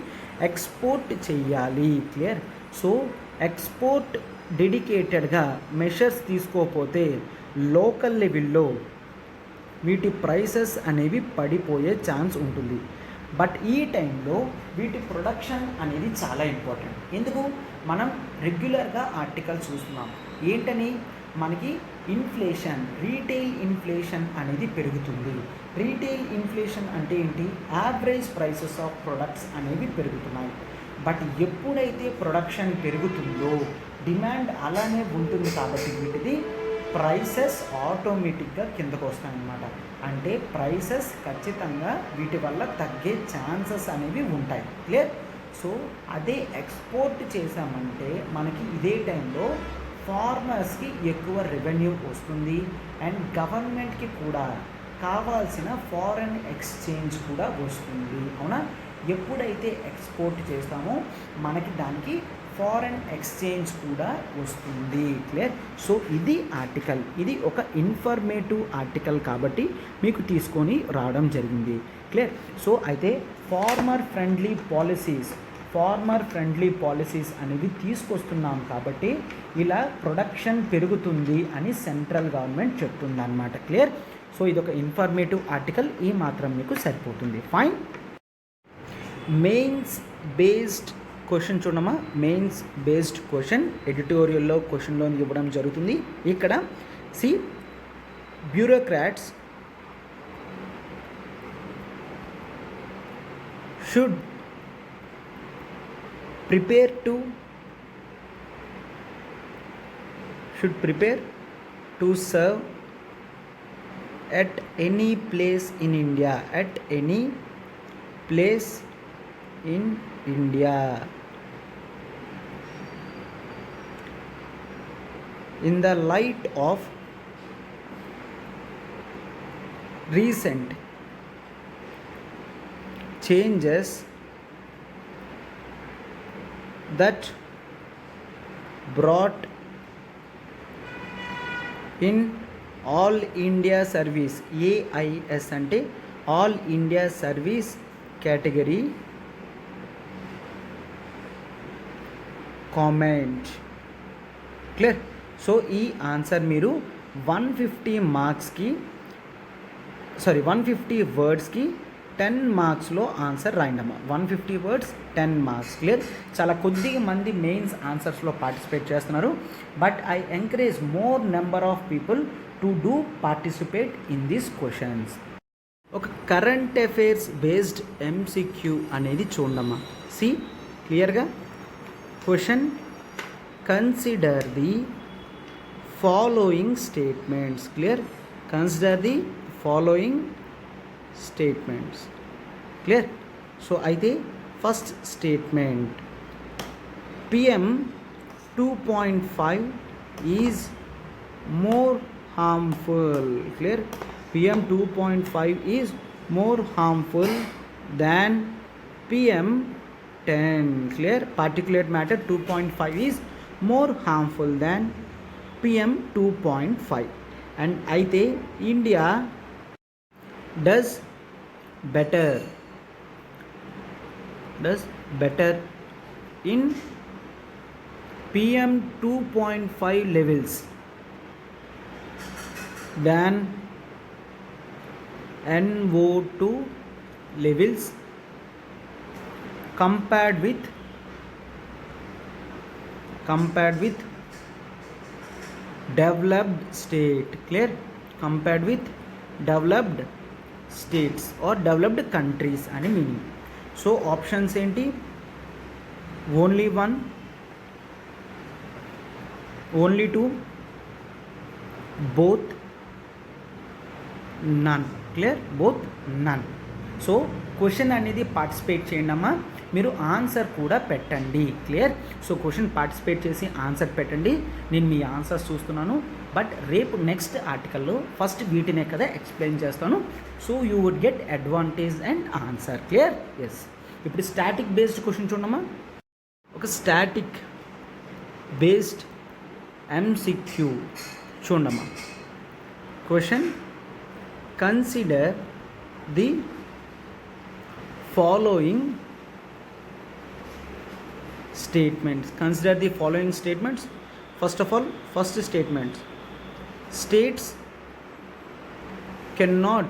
ఎక్స్పోర్ట్ చేయాలి. క్లియర్. సో ఎక్స్పోర్ట్ డెడికేటెడ్గా మెషర్స్ తీసుకోకపోతే లోకల్ లెవెల్లో వీటి ప్రైసెస్ అనేవి పడిపోయే ఛాన్స్ ఉంటుంది. బట్ ఈ టైంలో వీటి ప్రొడక్షన్ అనేది చాలా ఇంపార్టెంట్. ఎందుకు? మనం రెగ్యులర్గా ఆర్టికల్స్ చూస్తున్నాం. ఏంటని? మనకి ఇన్ఫ్లేషన్, రీటైల్ ఇన్ఫ్లేషన్ అనేది పెరుగుతుంది. రీటైల్ ఇన్ఫ్లేషన్ అంటే ఏంటి? యావరేజ్ ప్రైసెస్ ఆఫ్ ప్రొడక్ట్స్ అనేవి పెరుగుతున్నాయి. బట్ ఎప్పుడైతే ప్రొడక్షన్ పెరుగుతుందో డిమాండ్ అలానే ఉంటుంది కాబట్టి వీటిది ప్రైసెస్ ఆటోమేటిక్గా కిందకు వస్తాయన్నమాట. అంటే ప్రైసెస్ ఖచ్చితంగా వీటి వల్ల తగ్గే ఛాన్సెస్ అనేవి ఉంటాయి. క్లియర్. సో అదే ఎక్స్పోర్ట్ చేసామంటే మనకి ఇదే టైంలో ఫార్మర్స్కి ఎక్కువ రెవెన్యూ వస్తుంది, అండ్ గవర్నమెంట్కి కూడా కావాల్సిన ఫారెన్ ఎక్స్చేంజ్ కూడా వస్తుంది. అవునా? ఎప్పుడైతే ఎక్స్పోర్ట్ చేస్తామో మనకి దానికి ఫారెన్ ఎక్స్చేంజ్ కూడా వస్తుంది. క్లియర్. సో ఇది ఆర్టికల్, ఇది ఒక ఇన్ఫర్మేటివ్ ఆర్టికల్ కాబట్టి మీకు తీసుకొని రావడం జరిగింది. క్లియర్. సో అయితే ఫార్మర్ ఫ్రెండ్లీ పాలసీస్ అనేవి తీసుకొస్తున్నాం కాబట్టి ఇలా ప్రొడక్షన్ పెరుగుతుంది అని సెంట్రల్ గవర్నమెంట్ చెప్తుంది అన్నమాట. క్లియర్. సో ఇది ఒక ఇన్ఫర్మేటివ్ ఆర్టికల్, ఈ మాత్రం మీకు సరిపోతుంది. ఫైన్. మెయిన్స్ బేస్డ్ క్వశ్చన్ చూడమ్మా. మెయిన్స్ బేస్డ్ క్వశ్చన్ ఎడిటోరియల్లో క్వశ్చన్లో ఇవ్వడం జరుగుతుంది. ఇక్కడ see bureaucrats should prepare to serve at any place in India, in the light of recent changes that brought in all India service, AIS అంటే all India service category comment. Clear. So ఈ ఆన్సర్ మీరు 150 మార్క్స్కి 150 వర్డ్స్కి 10 మార్క్స్లో ఆన్సర్ రాయండమ్మా. 150 వర్డ్స్ 10 మార్క్స్. క్లియర్. చాలా కొద్దిగా మంది మెయిన్స్ ఆన్సర్స్లో పార్టిసిపేట్ చేస్తున్నారు, but I encourage more number of people to do participate in these questions. ఒక కరెంట్ అఫైర్స్ బేస్డ్ ఎంసిక్యూ అనేది చూడమ్మా. సి క్లియర్గా question, consider the following statements. Clear. Consider the following statements. Clear. So అయితే first statement, PM 2.5 is more harmful. Clear. PM 2.5 is more harmful than PM 10. Clear. Particulate matter 2.5 is more harmful than PM 2.5. And aithe India does better in PM 2.5 levels than NO2 levels compared with developed state. Clear. Compared with developed states or developed countries అని మీనింగ్. సో ఆప్షన్స్ ఏంటి? Only 1, only 2, both, none. Clear. Both, none. So question అనేది పార్టిసిపేట్ చేయండి అమ్మా. మీరు ఆన్సర్ కూడా పెట్టండి. క్లియర్. సో క్వశ్చన్ పార్టిసిపేట్ చేసి ఆన్సర్ పెట్టండి. నేను మీ ఆన్సర్స్ చూస్తున్నాను, బట్ రేపు నెక్స్ట్ ఆర్టికల్లో ఫస్ట్ వీటినే కదా ఎక్స్ప్లెయిన్ చేస్తాను. So you would get advantage and answer. Clear. Yes. ఇప్పుడు స్టాటిక్ బేస్డ్ క్వశ్చన్ చూడమ్మా. ఒక స్టాటిక్ బేస్డ్ ఎంసిక్యూ చూడమ్మా. Question, consider the following statements. Consider the following statements. First of all, first statement, states cannot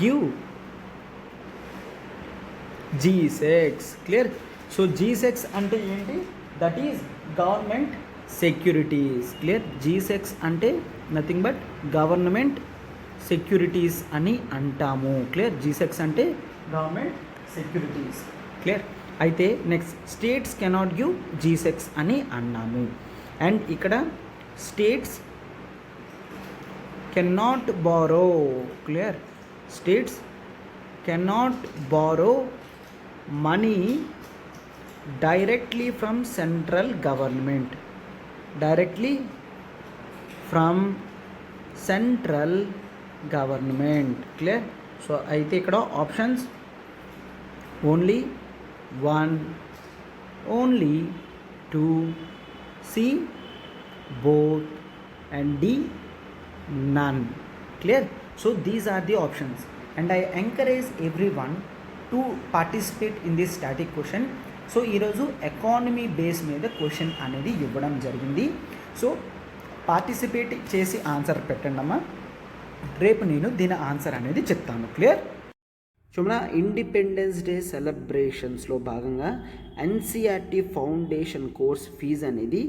give G6. Clear. So G6 ante enti? That is government securities. Clear. G6 ante nothing but government securities ani antamu. Clear. G6 ante government securities. Clear. అయితే next, states cannot give G6 అని అన్నాము. అండ్ ఇక్కడ states cannot borrow. Clear. States cannot borrow money directly from central government. Directly from central government. Clear. So అయితే ఇక్కడ options only 1, only 2, C both, and D none. Clear. So these are the options, and I encourage everyone to participate in this static question. So ఈరోజు ఎకానమీ బేస్ మీద క్వశ్చన్ అనేది ఇవ్వడం జరిగింది. సో పార్టిసిపేట్ చేసి ఆన్సర్ పెట్టండి అమ్మా. రేపు నేను దీని ఆన్సర్ అనేది చెప్తాను. క్లియర్. చూడ, ఇండిపెండెన్స్ డే సెలబ్రేషన్స్లో భాగంగా ఎన్సిఆర్టీ ఫౌండేషన్ కోర్స్ ఫీజు అనేది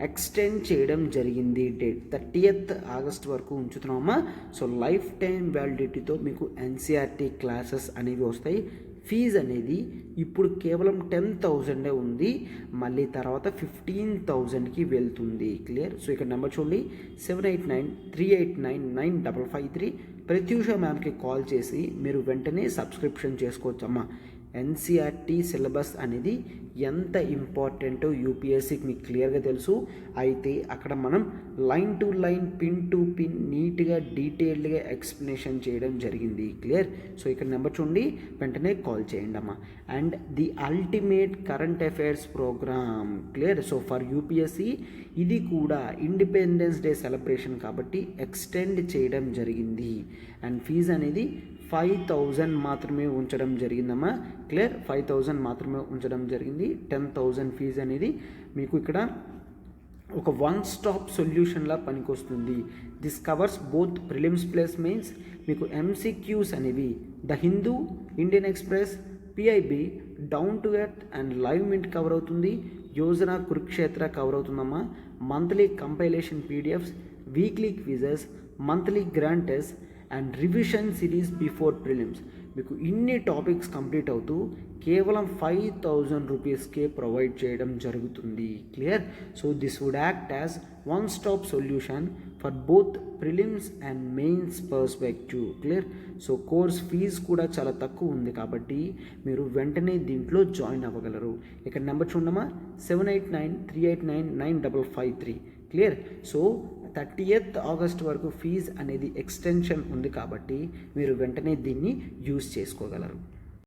ఎక్స్టెండ్ చేయడం జరిగింది. డేట్ 30th ఆగస్ట్ వరకు ఉంచుతున్నామా. సో లైఫ్ టైం వ్యాలిడిటీతో మీకు ఎన్సిఆర్టీ క్లాసెస్ అనేవి వస్తాయి. ఫీజు అనేది ఇప్పుడు కేవలం 10,000 ఉంది, మళ్ళీ తర్వాత 15,000కి వెళ్తుంది. క్లియర్. సో ఇక్కడ నెంబర్ చూడండి, 7893899553. ప్రత్యూష మ్యామ్కి కాల్ చేసి మీరు వెంటనే సబ్స్క్రిప్షన్ చేసుకోవచ్చమ్మా. ఎన్సిఆర్టీ సిలబస్ అనేది ఎంత ఇంపార్టెంటో యూపీఎస్సీకి మీకు క్లియర్గా తెలుసు. అయితే అక్కడ మనం line to line, pin to pin నీట్గా డీటెయిల్డ్గా ఎక్స్ప్లెనేషన్ చేయడం జరిగింది. క్లియర్. సో ఇక్కడ నెంబర్ చూడండి, వెంటనే కాల్ చేయండి అమ్మా. And the ultimate current affairs programme. Clear. So for UPSC ఇది కూడా ఇండిపెండెన్స్ డే సెలబ్రేషన్ కాబట్టి ఎక్స్టెండ్ చేయడం జరిగింది. అండ్ ఫీజు అనేది 5,000 మాత్రమే ఉంచడం జరిగిందమ్మా. క్లియర్. 5,000 మాత్రమే ఉంచడం జరిగింది. 10,000 ఫీజు అనేది మీకు ఇక్కడ ఒక వన్ స్టాప్ సొల్యూషన్లా పనికొస్తుంది. This covers both prelims plus mains. మీకు ఎంసీక్యూస్ అనేవి the Hindu, Indian Express, PIB, down to earth and live mint cover అవుతుంది. యోజన, కురుక్షేత్ర కవర్ అవుతుందమ్మా. Monthly compilation PDFs, weekly quizzes, monthly grand test and revision series before prelims. మీకు ఇన్ని టాపిక్స్ కంప్లీట్ అవుతూ కేవలం 5,000 రూపీస్కే ప్రొవైడ్ చేయడం జరుగుతుంది. Clear. So this would act as one stop solution for both prelims and mains perspective. Clear. So course fee కూడా చాలా తక్కువ ఉంది కాబట్టి మీరు వెంటనే దీంట్లో జాయిన్ అవ్వగలరు. ఇక్కడ నెంబర్ చూడమా, 7893899553. క్లియర్. సో 30th ఆగస్ట్ వరకు ఫీజు అనేది ఎక్స్టెన్షన్ ఉంది కాబట్టి మీరు వెంటనే దీన్ని యూజ్ చేసుకోగలరు.